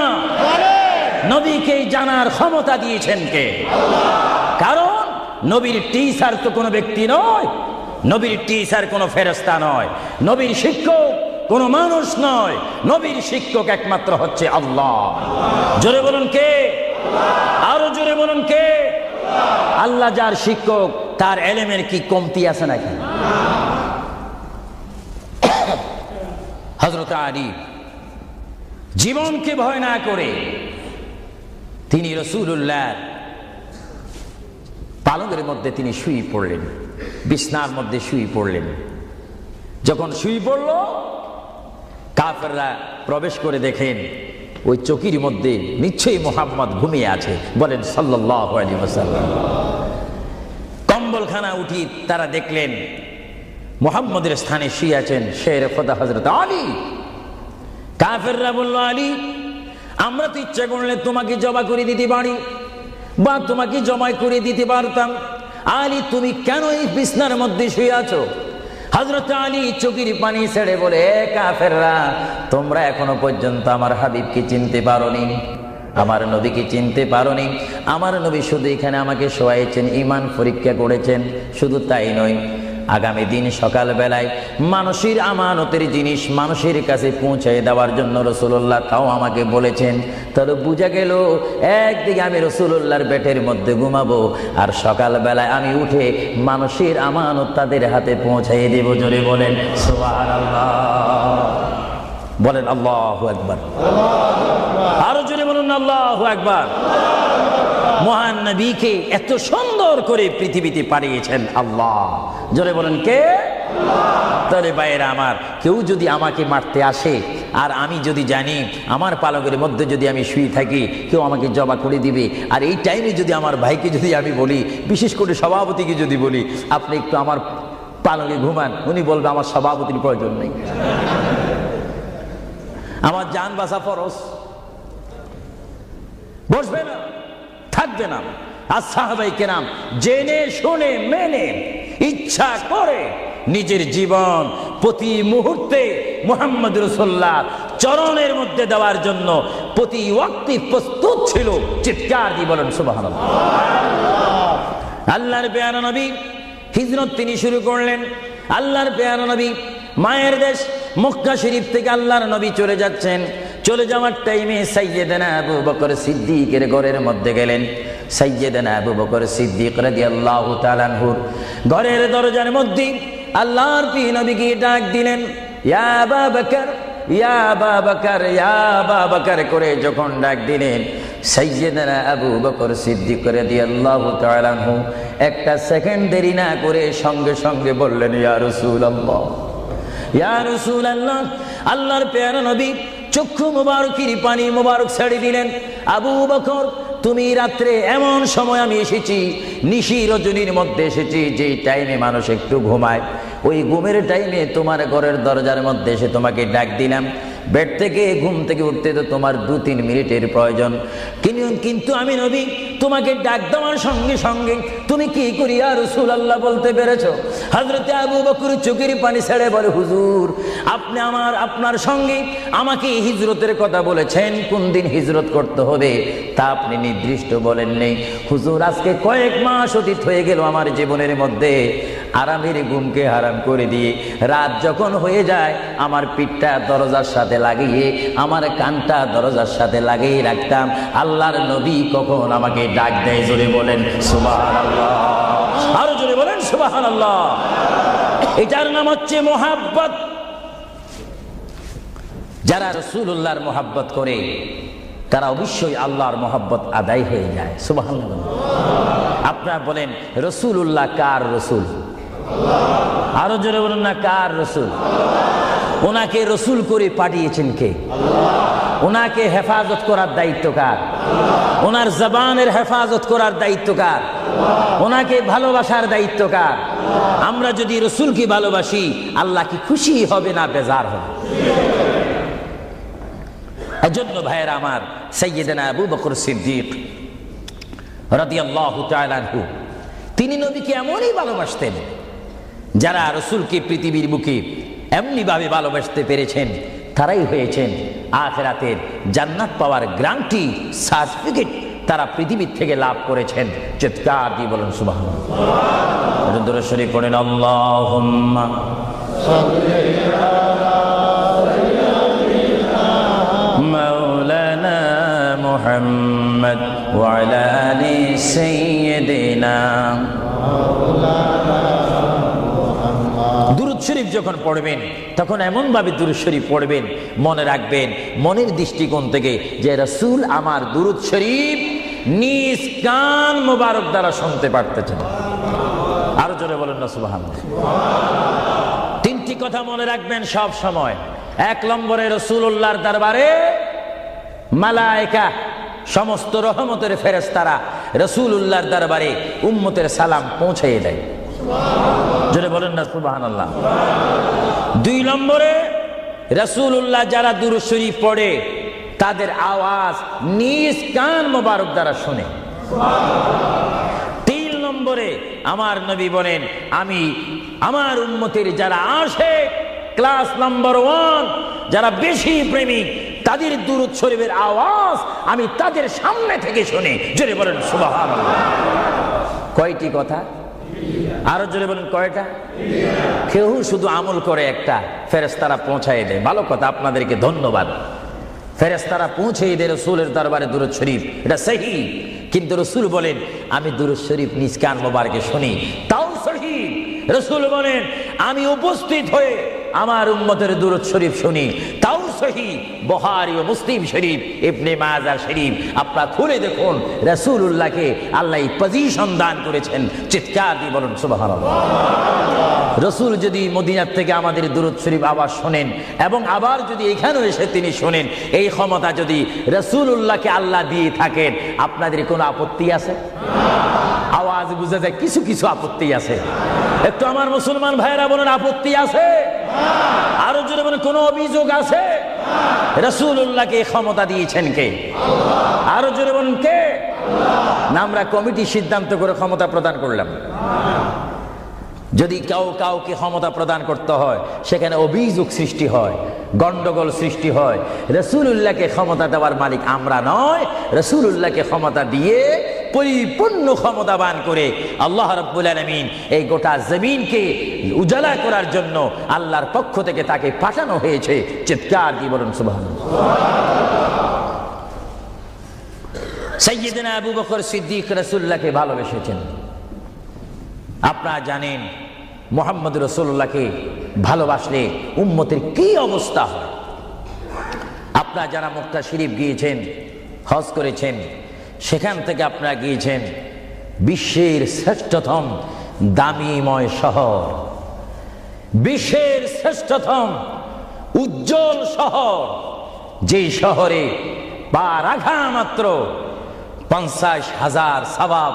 নবীকে জানার ক্ষমতা দিয়েছেন কে? কারণ নবীর টিচার তো কোনো ব্যক্তি নয়, নবীর টিচার কোনো ফেরেশতা নয়, নবীর শিক্ষক কোনো মানুষ নয়, নবীর শিক্ষক একমাত্র হচ্ছে আল্লাহ। জোরে বলুন কে? আরো জোরে বলুন কে? আল্লাহ যার শিক্ষক তার এলেমের কি কমতি আছে নাকি? হযরত আলী জীবনকে ভয় না করে তিনি রাসূলুল্লাহ পালঙ্কের মধ্যে তিনি শুয়ে পড়লেন, বিছনার মধ্যে শুয়ে পড়লেন। যখন শুয়ে পড়ল কাফেররা প্রবেশ করে দেখেন ওই চকির মধ্যে নিশ্চয়ই মুহাম্মদ ঘুমিয়ে আছে। বলেন সাল্লাল্লাহু আলাইহি ওয়াসাল্লাম। কম্বলখানা উঠি তারা দেখলেন মুহাম্মদের স্থানে শুয়ে আছেন শের খোদা হযরত আলী। কাফেররা বলল, আলী আমরা তো ইচ্ছা করলে তোমাকে জবা করে দিতে পারি বা তোমাকে জমায় করে দিতে পারতাম, আলী তুমি কেন এই বিছনার মধ্যে শুয়ে আছো? হযরত আলী চোখের পানি ছেড়ে বলে, কাফেররা তোমরা এখনো পর্যন্ত আমার হাবিবকে চিনতে পারোনি, আমার নবীকে চিনতে পারোনি। আমার নবী শুধু এখানে আমাকে শোয়াইছেন, ঈমান পরীক্ষা করেছেন। শুধু তাই নয়, আগামী দিন সকাল বেলায় মানুষের আমানতের জিনিস মানুষের কাছে পৌঁছে দেওয়ার জন্য রাসূলুল্লাহ তাও আমাকে বলেছেন। তাহলে বোঝা গেল একদিকে আমি রাসূলুল্লাহর পেটের মধ্যে ঘুমাবো, আর সকাল বেলায় আমি উঠে মানুষের আমানত তাদের হাতে পৌঁছাই দেব। জোরে বলেন সুবহানাল্লাহ, বলেন আল্লাহু আকবার, আরো জোরে বলুন আল্লাহু আকবার। মহান নবীকে এত সুন্দর করে পৃথিবীতে পাঠিয়েছেন আল্লাহ। জোরে বলেন কে? তাহলে ভাইয়েরা আমার, কেউ যদি আমাকে মারতে আসে আর আমি যদি জানি আমার পালকের মধ্যে যদি আমি শুয়ে থাকি কেউ আমাকে জবা করে দিবে, আর এই টাইমে যদি আমার ভাইকে যদি আমি বলি, বিশেষ করে সভাপতিকে যদি বলি আপনি একটু আমার পালকে ঘুমান, উনি বলবে আমার সভাপতির প্রয়োজন নেই, আমার জান বাঁচা ফরজ, বসবে না, থাকবে না। আর সাহাবায়ে কেরাম জেনে শুনে মেনে ইচ্ছা করে নিজের জীবন প্রতি মুহূর্তে মুহাম্মদ রাসূলুল্লাহ চরণের মধ্যে দেওয়ার জন্য প্রতি ওয়াক্তে প্রস্তুত ছিল। চিৎকার দিয়ে বলেন সুবহানাল্লাহ। আল্লাহর প্যারা নবী হিজরত তিনি শুরু করলেন। আল্লাহর প্যারা নবী মায়ের দেশ মক্কা শরীফ থেকে আল্লাহর নবী চলে যাচ্ছেন। চলে যাওয়ার টাইমে সাইয়্যিদানা আবু বকর সিদ্দিকের ঘরের মধ্যে গেলেন। সাইয়্যিদানা আবু বকর সিদ্দিক রাদিয়াল্লাহু তাআলা আনহু ঘরের দরজার মধ্যে আল্লাহর প্রিয় নবীকে ডাক দিলেন, ইয়া আবু বকর, ইয়া আবু বকর, ইয়া আবু বকর করে যখন ডাক দিলেন, সাইয়্যিদানা আবু বকর সিদ্দিক রাদিয়াল্লাহু তাআলা আনহু একটা সেকেন্ড দেরি না করে সঙ্গে সঙ্গে বললেন, ইয়া রাসূলুল্লাহ, ইয়া রাসূলুল্লাহ, আল্লাহর পেয়ারা নবী চক্ষু মুবারকের পানি মুবারক ছেড়ে দিলেন, আবু বকর তুমি রাত্রে এমন সময় আমি এসেছি, নিশি রজনীর মধ্যে এসেছি, যেই টাইমে মানুষ একটু ঘুমায়, ওই ঘুমের টাইমে তোমার ঘরের দরজার মধ্যে এসে তোমাকে ডাক দিলাম। বেড থেকে ঘুম থেকে উঠতে তো তোমার 2-3 মিনিটের প্রয়োজন, কিন্তু আমি নবী তোমাকে ডাক দেওয়ার সঙ্গে সঙ্গে তুমি কি করিয়া রাসূলুল্লাহ বলতে পেরেছো? হযরতে আবু বকর চোখের পানি ছেড়ে বলে, হুজুর আপনি আপনার সঙ্গে আমাকে হিজরতের কথা বলেছেন, কোন দিন হিজরত করতে হবে তা আপনি নির্দিষ্ট বলেন নেই। হুজুর আজকে কয়েক মাস অতীত হয়ে গেল আমার জীবনের মধ্যে, আরামের ঘুমকে হারাম করে দিয়ে রাত যখন হয়ে যায় আমার পিঠটা দরজার সাথে লাগিয়ে, আমার কানটা দরজার সাথে লাগিয়ে রাখতাম। আল্লাহর নবী কখন আমাকে ডাক দেয়, জোরে বলেন সুবহানাল্লাহ, আরো জোরে বলেন সুবহানাল্লাহ। এটার নাম হচ্ছে মুহাব্বত। যারা রাসূলুল্লাহর মুহাব্বত করে তারা অবশ্যই আল্লাহর মুহাব্বত আদায় হয়ে যায়। সুবহানাল্লাহ। আপনারা বলেন রাসূলুল্লাহ কার রাসূল? আরো জোরে বলুন না, কার রাসূল? ওনাকে রাসূল করে পাঠিয়েছেন কে? ওনাকে হেফাজত করার দায়িত্ব কার? ওনার জবানের হেফাজত করার দায়িত্ব কার? ওনাকে ভালোবাসার দায়িত্ব কার? আমরা যদি রাসূলকে ভালোবাসি আল্লাহ কি খুশি হবে না বেজার হবে? এজন্য ভাইয়েরা আমার, সাইয়্যিদানা আবু বকর সিদ্দিক রাদিয়াল্লাহু তাআলা আনহু তিনি নবীকে এমনই ভালোবাসতেন, যারা রাসূলকে পৃথিবীর বুকে এমনি ভাবে ভালোবাসতে পেরেছেন তারাই হয়েছেন আখিরাতের জান্নাত পাওয়ার গ্যারান্টি সার্টিফিকেট তারা পৃথিবীর থেকে লাভ করেছেন। চিৎকার দিয়ে বলেন সুবহানাল্লাহ। দরুদ শরীফ পড়েন, আল্লাহুম্মা সাল্লি আলা সাইয়্যিদিনা মাওলানা মুহাম্মদ ওয়া আলা আলি সাইয়্যিদিনা। দুরূদ শরীফ যখন পড়বেন তখন এমন ভাবে দুরূদ শরীফ পড়বেন, মনে রাখবেন মনের দৃষ্টিকোণ থেকে যে রাসূল আমার দুরূদ শরীফ নিজ কান মোবারক দ্বারা শুনতে পারতেছেন। আরো জোরে বলেন না সুবহানাল্লাহ। তিনটি কথা মনে রাখবেন সব সময়। 1 নম্বরে রাসূলুল্লাহর দরবারে মালায়েকা সমস্ত রহমতের ফেরেশতারা রাসূলুল্লাহর দরবারে উম্মতের সালাম পৌঁছিয়ে দেয়। জোরে বলেন না সুবহানাল্লাহ। 2 নম্বরে রাসূলুল্লাহ যারা দুরূদ শরীফ পড়ে তাদের আওয়াজ নিজ কান মোবারক দ্বারা শুনে। 3 নম্বরে আমার নবী বলেন, আমি আমার উম্মতের যারা আশিক ক্লাস নাম্বার 1 যারা বেশি প্রেমিক তাদের দুরূদ শরীফের আওয়াজ আমি তাদের সামনে থেকে শুনি। জোরে বলেন সুবহানাল্লাহ। কয়টি কথা? আরো জোরে বলেন কয়টা? কেউ শুধু আমল করে একটা, ফেরেশতারা পৌঁছায় দেয়। ভালো কথা, আপনাদেরকে ধন্যবাদ। ফেরেশতারা পৌঁছিয়ে দেয় রাসূলের দরবারে দুরূদ শরীফ, এটা সহিহ। কিন্তু রাসূল বলেন আমি দুরূদ শরীফ নিজ কান মোবারকে শুনি, তাও সহিহ। রাসূল বলেন আমি উপস্থিত হয়ে আমার উম্মতের দুরূদ শরীফ শুনি, তাও সহিহ। বুখারী ও মুসলিম শরীফ, ইবনে মাজাহ শরীফ আপনারা খুলে দেখুন, রাসূলুল্লাহকে আল্লাহ পজিশন দান করেছেন। চিৎকার দিয়ে বলুন সুবহানাল্লাহ। রাসূল যদি মদিনার থেকে আমাদের দুরূদ শরীফ আবার শোনেন এবং আবার যদি এখানেও এসে তিনি শোনেন, এই ক্ষমতা যদি রাসূলুল্লাহকে আল্লাহ দিয়ে থাকেন, আপনাদের কোনো আপত্তি আছে? আওয়াজ বুঝা যায় কিছু কিছু আপত্তি আছে। একটু আমার মুসলমান ভাইয়েরা বলেন আপত্তি আছে? আরো জোরে বলেন কোন অভিযোগ আছে? রাসূলুল্লাহকে ক্ষমতা দিয়েছেন কে? আরো জোরে বলেন কে? না আমরা কমিটি সিদ্ধান্ত করে ক্ষমতা প্রদান করলাম? যদি কাউকে ক্ষমতা প্রদান করতে হয় সেখানে অভিযোগ সৃষ্টি হয়, গন্ডগোল সৃষ্টি হয়। রাসূলুল্লাহকে ক্ষমতা দেওয়ার মালিক আমরা নয়। রাসূলুল্লাহকে ক্ষমতা দিয়ে পরিপূর্ণ ক্ষমতাবান করে আল্লাহ রাব্বুল আলামিন এই গোটা জমিনকে উজালা করার জন্য আল্লাহর পক্ষ থেকে তাকে পাঠানো হয়েছে। চিৎকার দিয়ে বলুন সুবহানাল্লাহ। সাইয়্যিদনা আবু বকর সিদ্দিক রাসূলুল্লাহকে ভালোবেসেছেন। আপনারা জানেন মুহাম্মদ রাসূলুল্লাহকে ভালোবাসলে উম্মতের কি অবস্থা হয়। আপনারা যারা মক্কা শরীফ গিয়েছেন, হজ করেছেন, সেখান থেকে আপনারা গিয়েছেন বিশ্বের শ্রেষ্ঠতম দামিময় শহর, বিশ্বের শ্রেষ্ঠতম উজ্জ্বল শহর, যে শহরে পা রাখা মাত্র 50,000 সওয়াব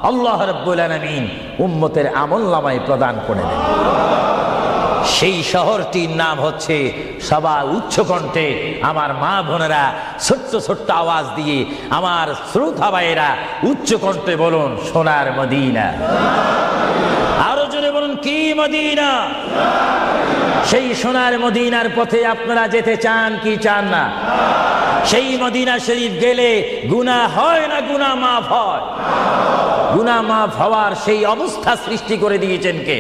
আল্লাহ রাব্বুল আলামিন উম্মতের আমলনামায় প্রদান করে দেন। সেই শহরটির নাম হচ্ছে, সবাই উচ্চ কণ্ঠে আমার মা বোনেরা ছোট্ট ছোট্ট আওয়াজ দিয়ে, আমার শ্রোতা ভাইয়েরা উচ্চ কণ্ঠে বলুন, সোনার মদিনা। আরো জোরে বলুন, কি মদিনা? সেই সোনার মদিনার পথে আপনারা যেতে চান কি চান না? সেই মদিনা শরীফ গেলে গুনাহ হয় না গুনাহ মাফ হয়? গুনাহ মাফ হওয়ার সেই অবস্থা সৃষ্টি করে দিয়েছেন কে?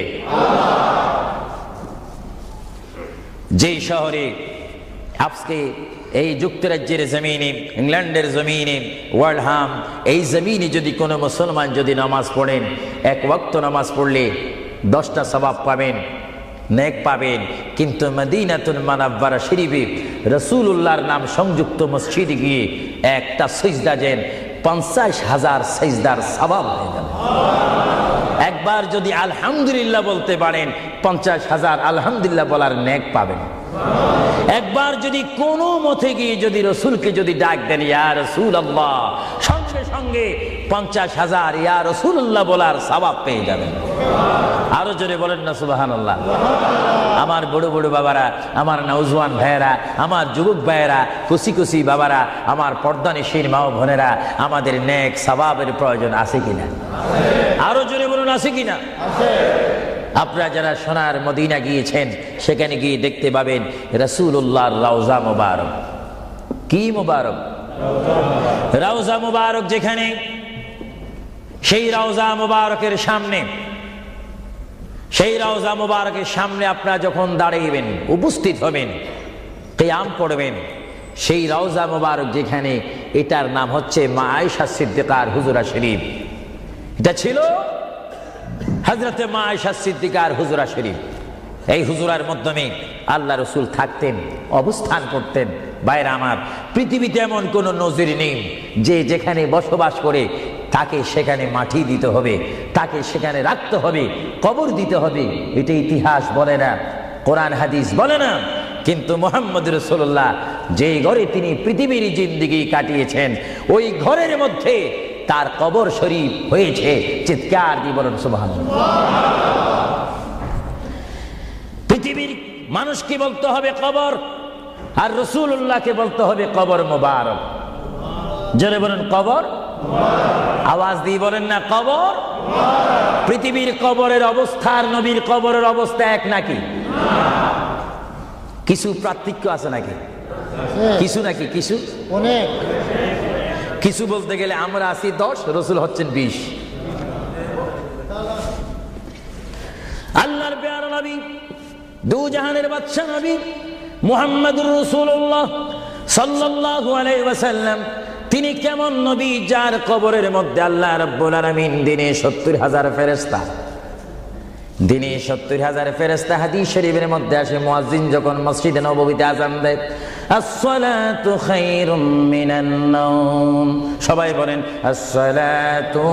যে শহরে আজকে এই যুক্তরাজ্যের জমিনে, ইংল্যান্ডের জমিনে, ওয়ার্ল্ডহাম এই জমিনে যদি কোনো মুসলমান যদি নামাজ পড়েন, এক ওয়াক্ত নামাজ পড়লে 10টা সওয়াব পাবেন, নেক পাবেন। কিন্তু মদিনাতুল মুনাওয়ারা শরীফে রাসূলুল্লাহর নাম সংযুক্ত মসজিদে গিয়ে একটা সিজদা দেন, 50,000 সিজদার সওয়াব হয়ে যাবে। একবার যদি আলহামদুলিল্লাহ বলতে পারেন, 50,000 আলহামদুলিল্লাহ বলার নেক পাবেন। একবার যদি কোনো মতে গিয়ে যদি রসুলকে যদি ডাক দেন, ইয়া রাসূলুল্লাহ, সঙ্গে সঙ্গে 50,000 ইয়া রাসূলুল্লাহ বলার সওয়াব পেয়ে যাবেন। আরো জোরে বলেন না সুবহানাল্লাহ। আমার বড় বড় বাবারা, আমার নওজওয়ান ভাইয়েরা, আমার যুবক ভাইয়েরা, কুসি কুসি বাবারা, আমার পর্দানিশীন মা ও বোনেরা, আমাদের নেক সওয়াবের প্রয়োজন আছে কিনা? আরো জোরে বলুন, আছে কিনা? আপনারা যারা সোনার মদিনা গিয়েছেন, সেখানে গিয়ে দেখতে পাবেন রাসূলুল্লাহর রওজা মুবারক। কি মুবারক? রওজা মুবারক। যেখানে সেই রওজা মুবারকের সামনে, সেই রওজা মুবারকের সামনে আপনারা যখন দাঁড়াইবেন, উপস্থিত হবেন, কিয়াম পড়বেন, সেই রওজা মুবারক যেখানে, এটার নাম হচ্ছে মা আয়েশা সিদ্দিকার হুজুরা শরীফ। এটা ছিল হযরতে মা আয়েশা সিদ্দিকার হুজুরা শরীফ। এই হুজুরার মাধ্যমে আল্লাহ রসুল থাকতেন, অবস্থান করতেন। ভাইরা আমার, পৃথিবীতে এমন কোন নজির নেই যে যেখানে বসবাস করে তাকে সেখানে মাটি দিতে হবে, তাকে সেখানে রাখতে হবে, কবর দিতে হবে। এটা ইতিহাস বলে না, কোরআন হাদিস বলে না। কিন্তু মুহাম্মদ রাসূলুল্লাহ যেই ঘরে তিনি পৃথিবীর জিন্দেগি কাটিয়েছেন, ওই ঘরের মধ্যে তার কবর শরীফ হয়েছে। চিৎকার দিয়ে বলেন সুবহানাল্লাহ। পৃথিবীর মানুষকে বলতে হবে কবর, আর রাসূলুল্লাহকে বলতে হবে কবর মুবারক। জোরে বলেন কবর, আওয়াজ দিয়ে বলেন না কবর। পৃথিবীর কবরের অবস্থা আর নবীর কবরের অবস্থা এক নাকি? কিছু পার্থক্য আছে নাকি? কিছু নাকি? কিছু অনেক। কিছু বলতে গেলে আমরা আছি 10, রসুল হচ্ছেন 20। আল্লাহর প্যারা নবী, দু জাহানের বাদশা নবী মুহাম্মদুর রাসূলুল্লাহ সাল্লাল্লাহু আলাইহি ওয়াসাল্লাম, তিনি কেমন নবী যার কবরের মধ্যে আল্লাহ রাব্বুল আলামিন দিনে 70,000 ফেরেশতা, দিনে 70,000 ফেরেশতা। হাদিস শরীফের মধ্যে আসে, মুয়াজ্জিন যখন মসজিদে নববীতে আযান দেয়, আসসালাতু খায়রুম মিনান নাওম, সবাই বলেন আসসালাতু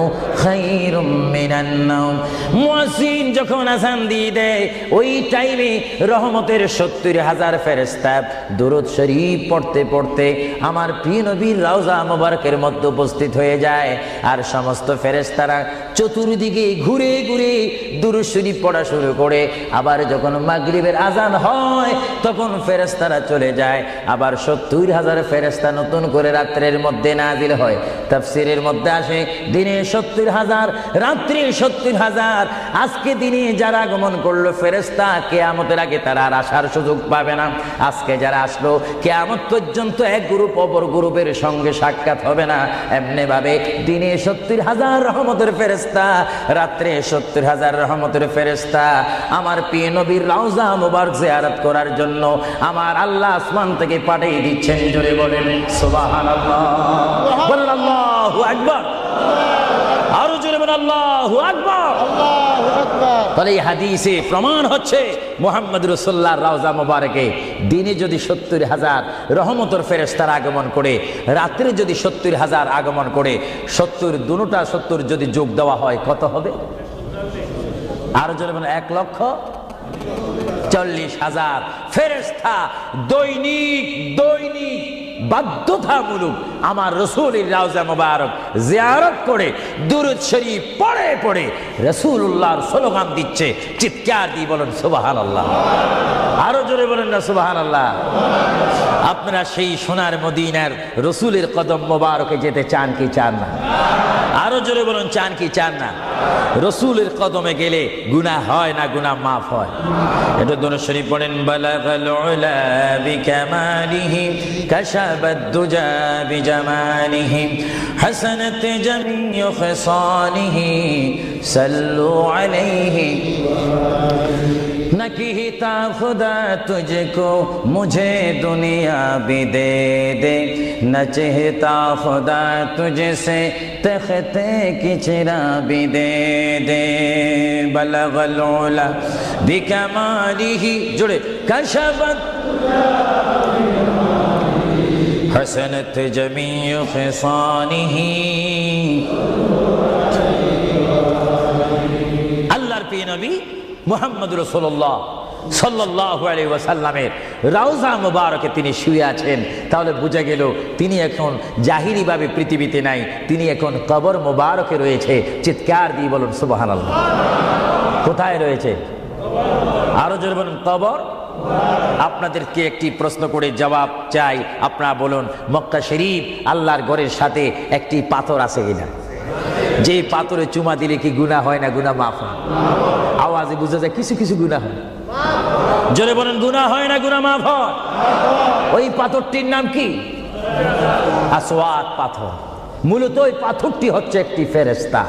খায়রুম মিনান নাওম। মুয়াজ্জিন যখন আযান দিয়ে দেয়, ওই টাইমে রহমতের 70,000 ফেরেশতা দুরূদ শরীফ পড়তে পড়তে আমার প্রিয় নবীর রওজা মুবারকের মধ্যে উপস্থিত হয়ে যায়। আর সমস্ত ফেরেশতারা চতুর্দিকে ঘুরে ঘুরে দুরূদ শরীফ পড়া শুরু করে। আবার যখন মাগরিবের আযান হয়, তখন ফেরেশতারা চলে যায়। আবার 70,000 ফেরেশতা নতুন করে রাত্রের মধ্যে নাজিল হয়। তাফসীরের মধ্যে আসে, দিনে 70,000, রাত্রে 70,000। আজকে দিনে যারা আগমন করলো ফেরেশতা, কিয়ামতের আগে তারা আর আসার সুযোগ পাবে না। আজকে যারা আসলো, কিয়ামত পর্যন্ত এক গ্রুপ অপর গ্রুপের সঙ্গে সাক্ষাৎ হবে না। এমনি ভাবে দিনে 70,000 রহমতের ফেরেশতা, রাত্রে 70,000 রহমতের ফেরেশতা আমার প্রিয় নবীর রওজা মুবারক জিয়ারত করার জন্য আমার আল্লাহ আসমান থেকে পাঠিয়ে দিচ্ছেন। জোরে বলেন সুবহানাল্লাহ, বলেন আল্লাহু আকবার, আরো জোরে বলেন আল্লাহু আকবার, আল্লাহু আকবার। তাহলে এই হাদিসে প্রমাণ হচ্ছে মুহাম্মদ রাসূলুল্লাহর রওজা মুবারকে দিনে যদি 70,000 রহমতের ফেরেশতার আগমন করে, রাত্রে যদি 70,000 আগমন করে, 70 দুটোটা 70 যদি যোগ দেওয়া হয় কত হবে? আরো জোরে বলেন 1,00,000 40,000 ফেরেশতা দৈনিক দৈনিক বাধ্যতামূলক আমার রাসূলের রওজা মুবারক জিয়ারত করে দুরূদ শরীফ পড়ে পড়ে রাসূলুল্লাহর স্লোগান দিচ্ছে। চিৎকার দিয়ে বলেন সুবহানাল্লাহ, আরো জোরে বলেন না সুবহানাল্লাহ। আপনারা সেই সোনার মদিনার রাসূলের কদম মুবারকে যেতে চান কি চান না? আরো জোরে বলুন, চান কি চান না? রাসূলের কদমে গেলে গুনাহ হয় না, গুনাহ মাফ হয়। এটা দুরূদ শরীফ পড়েন। বালাগাল উলা বিকামালিহি কাশাবাদ দুজা বিজামালিহি হাসানাত জামিউ খিসালিহি সাল্লু আলাইহি न कहता खुदा तुझको मुझे दुनिया भी दे दे, न चाहता खुदा तुझसे तख्ते की चिरा भी दे दे। बलगल उला बिकमालिही जुड़े कशबत हसनत जमीउ खिसानिही। अल्लाहर प्रिय नबी মুহাম্মদ রাসূলুল্লাহ সাল্লাল্লাহু আলাইহি ওয়াসাল্লামের রওজা মুবারকে তিনি শুয়ে আছেন। তাহলে বোঝা গেল তিনি এখন জাহিরি ভাবে পৃথিবীতে নাই, তিনি এখন কবর মুবারকে রয়েছে। চিৎকার দিয়ে বলুন সুবহানাল্লাহ। কোথায় রয়েছে? আরো জোরে বলুন, কবর। আপনাদেরকে একটি প্রশ্ন করে জবাব চাই, আপনারা বলুন, মক্কা শরীফ আল্লাহর ঘরের সাথে একটি পাথর আছে কিনা? যে পাথরে চুমা দিলে কি গুনাহ হয় না গুনাহ মাফ হয়? আওয়াজে বুঝা যায় কিছু কিছু গুনাহ হয়। জোরে বলেন, গুনাহ হয় না গুনাহ মাফ হয়? ওই পাথরটির নাম কি? আসওয়াদ পাথর। মূলত ওই পাথরটি হচ্ছে একটি ফেরেশতা।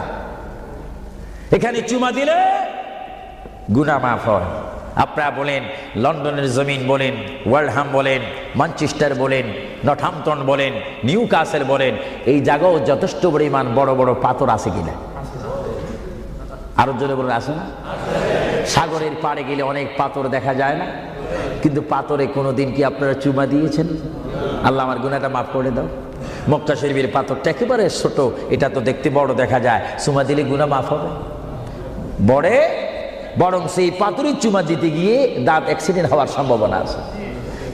এখানে চুমা দিলে গুনাহ মাফ হয়। আপনারা বলেন, লন্ডনের জমিন বলেন, ওয়ার্ল্ডহাম বলেন, ম্যানচেস্টার বলেন, নর্থাম্পটন বলেন, নিউ কাসেল বলেন, এই জায়গাও যথেষ্ট পরিমাণ বড় বড় পাথর আছে কিনা? আরো জোরে বলেন, আছে না? সাগরের পাড়ে গেলে অনেক পাথর দেখা যায় না? কিন্তু পাথরে কোনোদিন কি আপনারা চুমা দিয়েছেন? আল্লাহ আমার গুনাহটা মাফ করে দাও। মক্কা শরীফের পাথরটা একেবারে ছোট, এটা তো দেখতে বড় দেখা যায়, চুমা দিলে গুনাহ মাফ হবে? বড়ে বরং সেই পাথরে চুমা দিতে গিয়ে দাঁত অ্যাক্সিডেন্ট হওয়ার সম্ভাবনা আছে।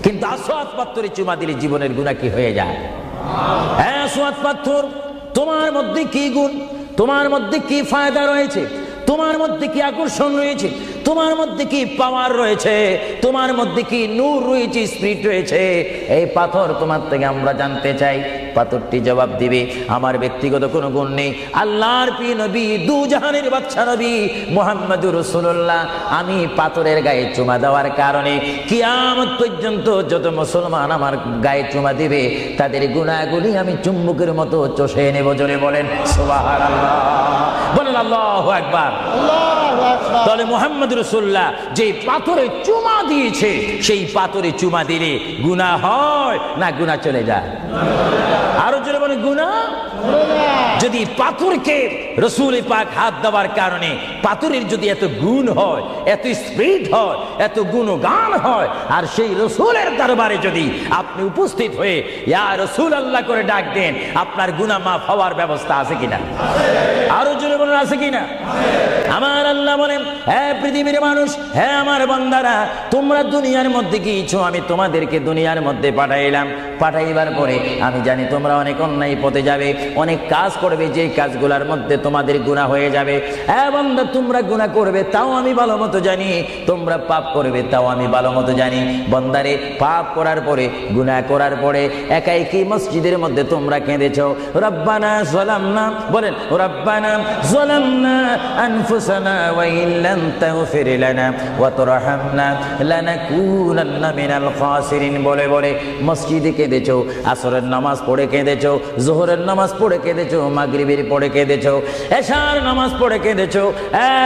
কিন্তু আসওয়াদ পাথরে চুমা দিলে জীবনের গুনাহ কি হয়ে যায়? হ্যাঁ, আসওয়াদ পাথর, তোমার মধ্যে কি গুণ, তোমার মধ্যে কি ফায়দা রয়েছে, তোমার মধ্যে কি আকর্ষণ রয়েছে, তোমার মধ্যে কি পাওয়ার রয়েছে, তোমার মধ্যে কি নূর রয়েছে, স্পিরিট রয়েছে, এই পাথর তোমার থেকে আমরা জানতে চাই। পাথরটি জবাব দিবে, আমার ব্যক্তিগত কোনো গুণ নেই, আল্লাহর প্রিয় নবী, দু জাহানের বাদশা নবী মুহাম্মদুর রাসূলুল্লাহ, আমি পাথরের গায়ে চুমা দেওয়ার কারণে কিয়ামত পর্যন্ত যত মুসলমান আমার গায়ে চুমা দিবে তাদের গুনাহগুলি আমি চুম্বকের মতো চষে নেব। জোরে বলেন সুবহানাল্লাহ, বলেন আল্লাহু আকবার। তাহলে মুহাম্মদ রাসূলুল্লাহ যে পাথরে চুমা দিয়েছে, সেই পাথরে চুমা দিলে গুনাহ হয় না গুনাহ চলে যায়? আরো জোরে বলেন, গুনাহ। যদি পাথরকে রাসূল পাক হাত দেওয়ার কারণে পাথরের যদি এত গুণ হয়, এত স্পিরিট হয়, এত গুণগান হয়, আর সেই রাসূলের দরবারে যদি আপনি উপস্থিত হয়ে ইয়া রাসূলুল্লাহ করে ডাক দেন, আপনার গুনাহ মাফ হওয়ার ব্যবস্থা আছে কিনা? আরো জোরে বলেন, আছে কিনা? আমার আল্লাহ বলেন, হ্যাঁ পৃথিবীর মানুষ, হ্যাঁ আমার বান্দারা, তোমরা দুনিয়ার মধ্যে গিয়েছো, আমি তোমাদেরকে দুনিয়ার মধ্যে পাঠাইলাম। পাঠাইবার পরে আমি জানি তোমরা অনেক অন্যায় পথে যাবে, অনেক কাজ করবে, যে কাজগুলোর মধ্যে তোমাদের গুনাহ হয়ে যাবে। হ্যাঁ বান্দা, তোমরা গুনাহ করবে তাও আমি ভালো মতো জানি, তোমরা পাপ করবে তাও আমি ভালো মতো জানি। বান্দারে, পাপ করার পরে, গুনাহ করার পরে একাই কি মসজিদের মধ্যে তোমরা কেঁদেছো, রব্বানা যালামনা, বলেন রব্বানা যালামনা আনফুসানা ওয়া ইল্লাম তাগফির লানা ওয়া তুরহামনা লানাকুনান্না মিনাল খাসিরিন বলে বলে মসজিদে কেঁদেছো, আসরের নামাজ পড়ে কেঁদেছো, যোহরের নামাজ পড়ে কেঁদেছো, মাগরিবের পড়ে কেঁদেছো, এশার নামাজ পড়ে কেঁদেছো।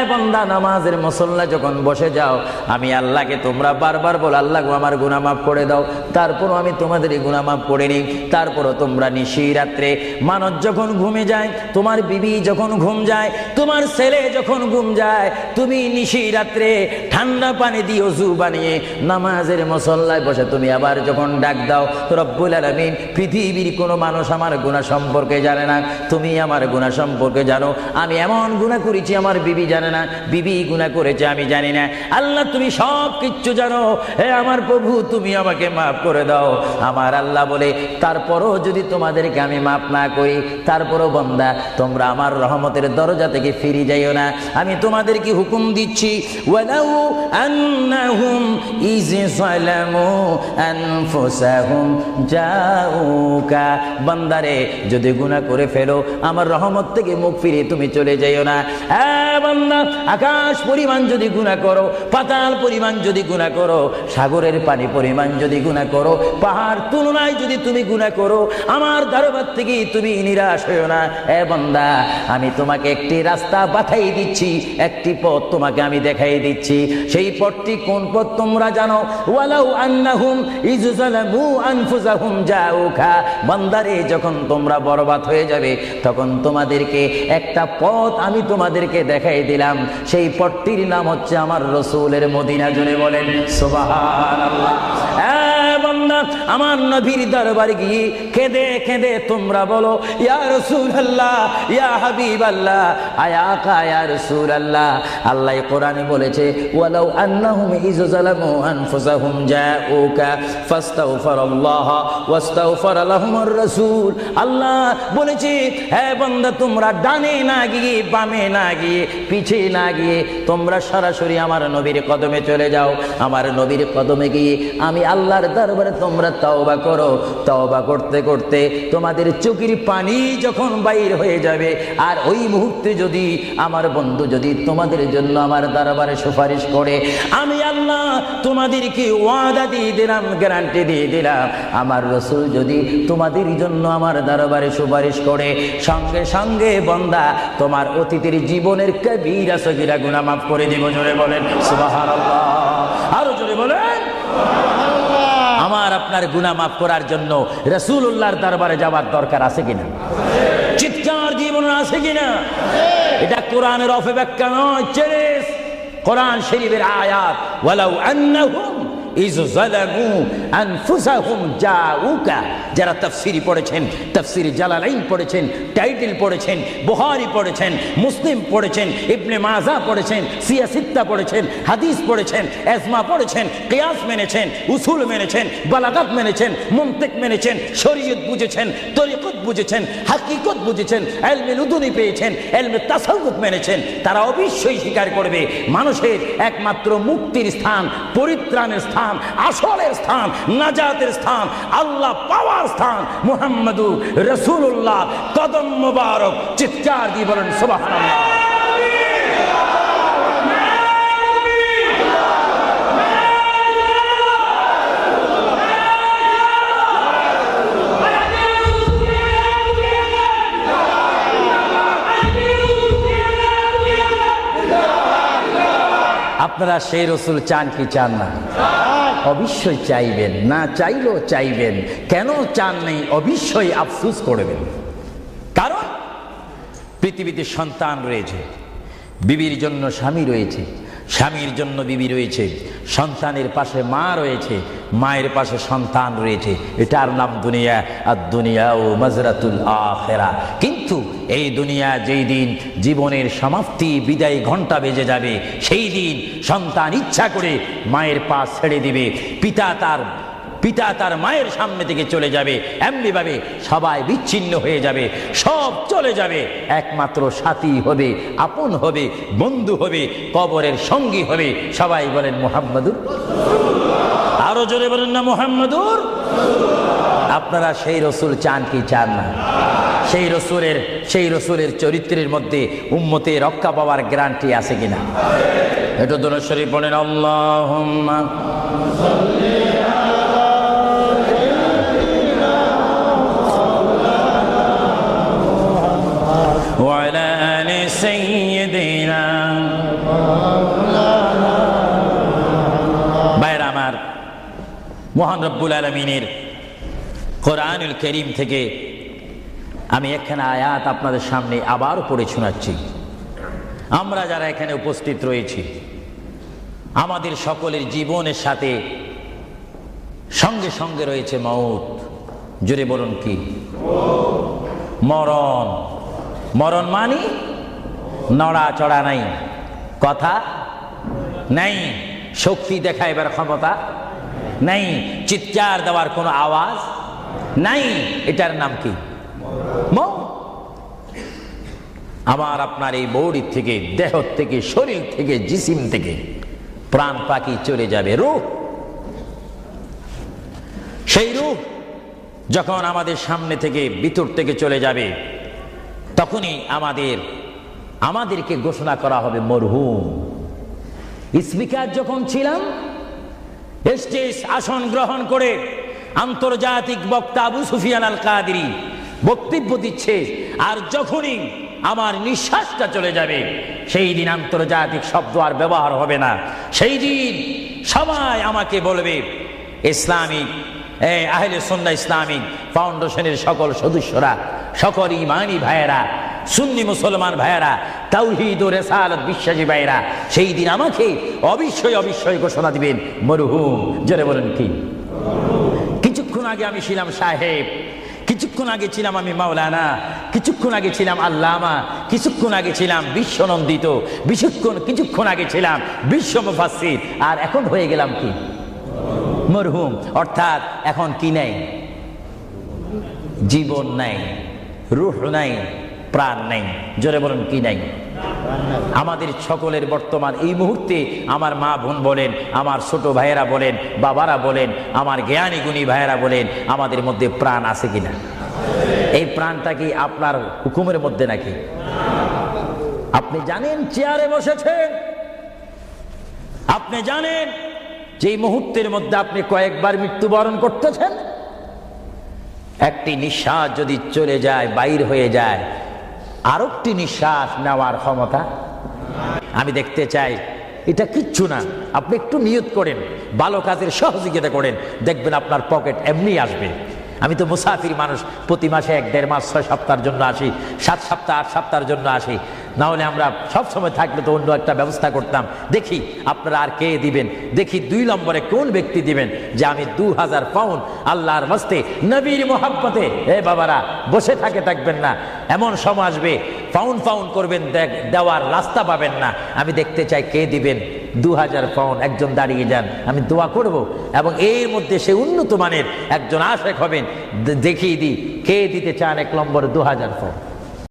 বান্দা, নামাজের মুসল্লা যখন বসে যাও, আমি আল্লাহকে তোমরা বারবার বল, আল্লাহ গো আমার গুনাহ মাফ করে দাও। তারপরও আমি তোমাদের গুনাহ মাফ করে নিই। তারপরও তোমরা নিশি রাত্রে, মানুষ যখন ঘুমে যায়, তোমার বিবি যখন ঘুম যায়, তোমার ছেলে যখন ঘুম যায়, তুমি নিশি রাত্রে ঠান্ডা পানি দিয়ে ওযু বানিয়ে নামাজের মুসল্লায় বসে তুমি আবার যখন ডাক দাও, রব্বুল আলামিন, পৃথিবীর কোনো মানুষ আমার গুনাহ সম্পর্কে জানে না, তুমি আমার গুনাহ সম্পর্কে জানো। জানো, আমি এমন গুনাহ করেছি আমার বিবি জানে না, বিবি গুনাহ করেছে আমি জানি না। আল্লাহ তুমি সব কিচ্ছু জানো, হে আমার প্রভু তুমি আমাকে মাফ করে দাও। আমার আল্লাহ বলে তারপরও যদি তোমাদেরকে আমি মাফ না করি, তারপরও বান্দা তোমরা আমার রহমতের দরজা থেকে ফিরে যাইও না। আমি তোমাদেরকে হুকুম দিচ্ছি, ওয়ালাউ আন্নাহুম ইয যালামু আনফুসাহুম জাউকা, বান্দারে যদি গুনাহ করে ফেলো আমার রহমত থেকে মুখ ফিরে তুমি চলে যাইও না। হ্যাঁ বান্দা, আকাশ পরিমাণ যদি গুনাহ করো, পাতাল পরিমাণ যদি গুনাহ করো, সাগরের পানি পরিমাণ যদি গুনাহ করো, পাহাড় তুলনায় যদি তুমি গুনাহ করো, আমার দরবার থেকে তুমি নিরাশ হইও না। এ বান্দা, আমি তোমাকে একটি রাস্তা বাতাই দিচ্ছি, একটি পথ তোমাকে আমি দেখাই দিচ্ছি। সেই পথটি কোন পথ তোমরা জানো? ওয়ালাউ আন্নাহুম ইয যালামু আনফুসাহুম জাউকা, বান্দারে যখন তোমরা বরবাদ হয়ে যাবে তখন তোমাদেরকে একটা পথ আমি তোমাদেরকে দেখাই দিলাম। সেই পথটির নাম হচ্ছে আমার রাসূলের মদিনা। জোরে বলেন সুবহানাল্লাহ। বান্দা, আমার নবীর দরবারে গিয়ে কেঁদে কেঁদে তোমরা বলো, ইয়া রাসূলুল্লাহ, ইয়া হাবিবাল্লাহ, আয়াকা ইয়া রাসূলুল্লাহ। আল্লাহ কোরআনে বলেছে, ওয়ালাউ আন্নাহুম ইয যালামু আনফুসাহুম জাউকা ফাস্তাগফিরুল্লাহ ওয়াস্তাগফারা লাহুমুর রাসূল। আল্লাহ বলেছে, হে বান্দা তোমরা ডানে না গিয়ে, বামে না গিয়ে, পিছে না গিয়ে তোমরা সরাসরি আমার নবীর কদমে চলে যাও। আমার নবীর কদমে গিয়ে আমি আল্লাহর দরবারে তোমরা তওবা করো। তওবা করতে করতে তোমাদের চোখের পানি যখন বাইর হয়ে যাবে, আর ওই মুহূর্তে যদি আমার বন্ধু যদি তোমাদের জন্য আমার দরবারে সুপারিশ করে, আমি আল্লাহ তোমাদেরকে ওয়াদা দিয়ে দিলাম, গ্যারান্টি দিয়ে দিলাম, আমার রাসূল যদি তোমাদের জন্য আমার দরবারে সুপারিশ করে, সঙ্গে সঙ্গে বান্দা তোমার অতীতের জীবনের কবিরা সগীরা গুনাহ মাফ করে দিব। জোরে বলেন সুবহানাল্লাহ। আরো জোরে বলেন। আমার আপনার গুনাহ মাফ করার জন্য রাসূলুল্লাহর দরবারে যাওয়ার দরকার আছে কিনা? চিৎকার জীবন আছে কিনা? এটা কোরআনের অপব্যাখ্যা নয়, চ্যালেঞ্জ। কোরআন শরীফের আয়াত, ওয়ালাউ আন্নাহুম ইয যালামু আনফুসাহুম জাউকা। যারা তাফসীরি পড়েছেন, তাফসীরে জালালাইন পড়েছেন, টাইটেল পড়েছেন, বুখারী পড়েছেন, মুসলিম পড়েছেন, ইবনে মাজাহ পড়েছেন, সিয়া সিত্তা পড়েছেন, হাদিস পড়েছেন, ইজমা পড়েছেন, কিয়াস মেনেছেন, উসুল মেনেছেন, বালাগাত মেনেছেন, মুনতিক মেনেছেন, শরীয়ত বুঝেছেন, তরিকত বুঝেছেন, হাকিকত বুঝেছেন, ইলমে লুদুনি পেয়েছেন, ইলমে তাসাউফ মেনেছেন, তারা অবশ্যই স্বীকার করবে মানুষের একমাত্র মুক্তির স্থান, পরিত্রাণের স্থান, আসলের স্থান, নাজাতের স্থান, আল্লাহ পাওয়ার স্থান মুহাম্মদুর রাসূলুল্লাহ কদম মুবারক। চিৎকার দিয়ে বলেন সুবহানাল্লাহ। আপনারা সেই রাসূল চান কি চান না? অবশ্যই চাইবেন, না চাইলেও চাইবেন। কেন চান নেই? অবশ্যই আফসোস করবেন। কারণ পৃথিবীতে সন্তান রয়েছে, বিবির জন্য স্বামী রয়েছে, স্বামীর জন্য বিবি রয়েছে, সন্তানের পাশে মা রয়েছে, মায়ের পাশে সন্তান রয়েছে। এটার নাম দুনিয়া। আর দুনিয়া ও মাজরাতুল আখিরা। কিন্তু এই দুনিয়া যেই দিন জীবনের সমাপ্তি, বিদায় ঘন্টা বেজে যাবে, সেই দিন সন্তান ইচ্ছা করে মায়ের পা ছেড়ে দিবে, পিতা তার মায়ের সামনে থেকে চলে যাবে। এমনি ভাবে সবাই বিচ্ছিন্ন হয়ে যাবে, সব চলে যাবে। একমাত্র সাথী হবে, আপন হবে, বন্ধু হবে, কবরের সঙ্গী হবে। সবাই বলেন মুহাম্মাদুর। আরো জোরে বলেন না মুহাম্মাদুর। আপনারা সেই রাসূল চান কি চান না? সেই রাসূলের চরিত্রের মধ্যে উম্মতে রক্ষা পাওয়ার গ্যারান্টি আছে কিনা? এটা দরুদ শরীফ পড়েন, আল্লাহুম্মা সাল্লি وعلى آل سيدنا ভাইরা আমার, মহান রব্বুল আলামিনের কোরআনুল কারীম থেকে আমি একখানা আয়াত আপনাদের সামনে আবার পড়ে শোনাচ্ছি। আমরা যারা এখানে উপস্থিত রয়েছি, আমাদের সকলের জীবনের সাথে সঙ্গে সঙ্গে রয়েছে মওত। জোরে বলুন কি? মরণ। মরণ মানে নড়াচড়া নাই, কথা নাই, শক্তি দেখাইবার ক্ষমতা নাই, চিৎকার দেওয়ার কোনো আওয়াজ নাই। এটার নাম কি? মৌত। আমার আপনার এই বডি থেকে, দেহ থেকে, শরীর থেকে, জিসিম থেকে প্রাণ পাখি চলে যাবে, রূহ। সেই রূহ যখন আমাদের সামনে থেকে, ভিতর থেকে চলে যাবে, তখনই আমাদেরকে ঘোষণা করা হবে মরহুম। স্পিকার যখন ছিলাম, স্টেজ আসন গ্রহণ করে আন্তর্জাতিক বক্তা আবু সুফিয়ান আল কাদেরী বক্তব্য দিচ্ছে, আর যখনই আমার নিঃশ্বাসটা চলে যাবে, সেই দিন আন্তর্জাতিক শব্দ আর ব্যবহার হবে না। সেই দিন সবাই আমাকে বলবে, ইসলামিক আহলে সুন্নাহ ইসলামিক ফাউন্ডেশনের সকল সদস্যরা, সকল ইমানি ভাইয়েরা, সুন্নি মুসলমান ভাইয়েরা, তাওহীদ ও রিসালাত বিশ্বাসী ভাইয়েরা, সেই দিন আমাকে অবশ্যই ঘোষণা দিবেন মরহুম। জোরে বলেন কি? কিছুক্ষণ আগে আমি ছিলাম সাহেব, কিছুক্ষণ আগে ছিলাম আমি মাওলানা, কিছুক্ষণ আগে ছিলাম আল্লামা, কিছুক্ষণ আগে ছিলাম বিশ্বনন্দিত, কিছুক্ষণ আগে ছিলাম বিশ্ব মুফাসসির, আর এখন হয়ে গেলাম কি? মরহুম। অর্থাৎ এখন কি নাই? জীবন নাই, রূহ নাই, প্রাণ নাই। জোরে বলেন কি নাই? আমাদের সকলের বর্তমান এই মুহূর্তে আমার মা বোন বলেন, আমার ছোট ভাইয়েরা বলেন, বাবারা বলেন, আমার জ্ঞানী গুণী ভাইয়েরা বলেন, আমাদের মধ্যে প্রাণ আছে কিনা? এই প্রাণটা কি আপনার হুকুমের মধ্যে নাকি? আপনি জানেন চেয়ারে বসেছেন, আপনি জানেন যে এই মুহূর্তের মধ্যে আপনি কয়েকবার মৃত্যুবরণ করতেছেন। একটি নিঃশ্বাস যদি চলে যায়, বাইর হয়ে যায়, আরেকটি নিঃশ্বাস নেওয়ার ক্ষমতা আমি দেখতে চাই। এটা কিচ্ছু না, আপনি একটু নিয়ত করেন, ভালো কাজের সহযোগিতা করেন, দেখবেন আপনার পকেট এমনি আসবে। আমি তো মুসাফির মানুষ, প্রতি মাসে 1-1.5 মাস 6 সপ্তাহের জন্য আসি, 7 সপ্তাহ 8 সপ্তাহের জন্য আসি। না হলে আমরা সব সময় থাকলে তো অন্য একটা ব্যবস্থা করতাম। দেখি আপনারা আর কে দিবেন, দেখি 2 নম্বরে কোন ব্যক্তি দিবেন যে আমি 2000 পাউন্ড আল্লাহর ওয়াস্তে নবীর মোহাব্বতে। বাবারা বসে থাকবেন না, এমন সময় আসবে পাউন্ড করবেন, দেওয়ার রাস্তা পাবেন না। আমি দেখতে চাই কে দিবেন 2000 পাউন্ড। একজন দাঁড়িয়ে যান, আমি দোয়া করব, এবং এর মধ্যে সে উন্নত মানের একজন আশেক হবেন। দেখিয়ে দিই কে দিতে চান 1 নম্বরে 2000 পাউন্ড।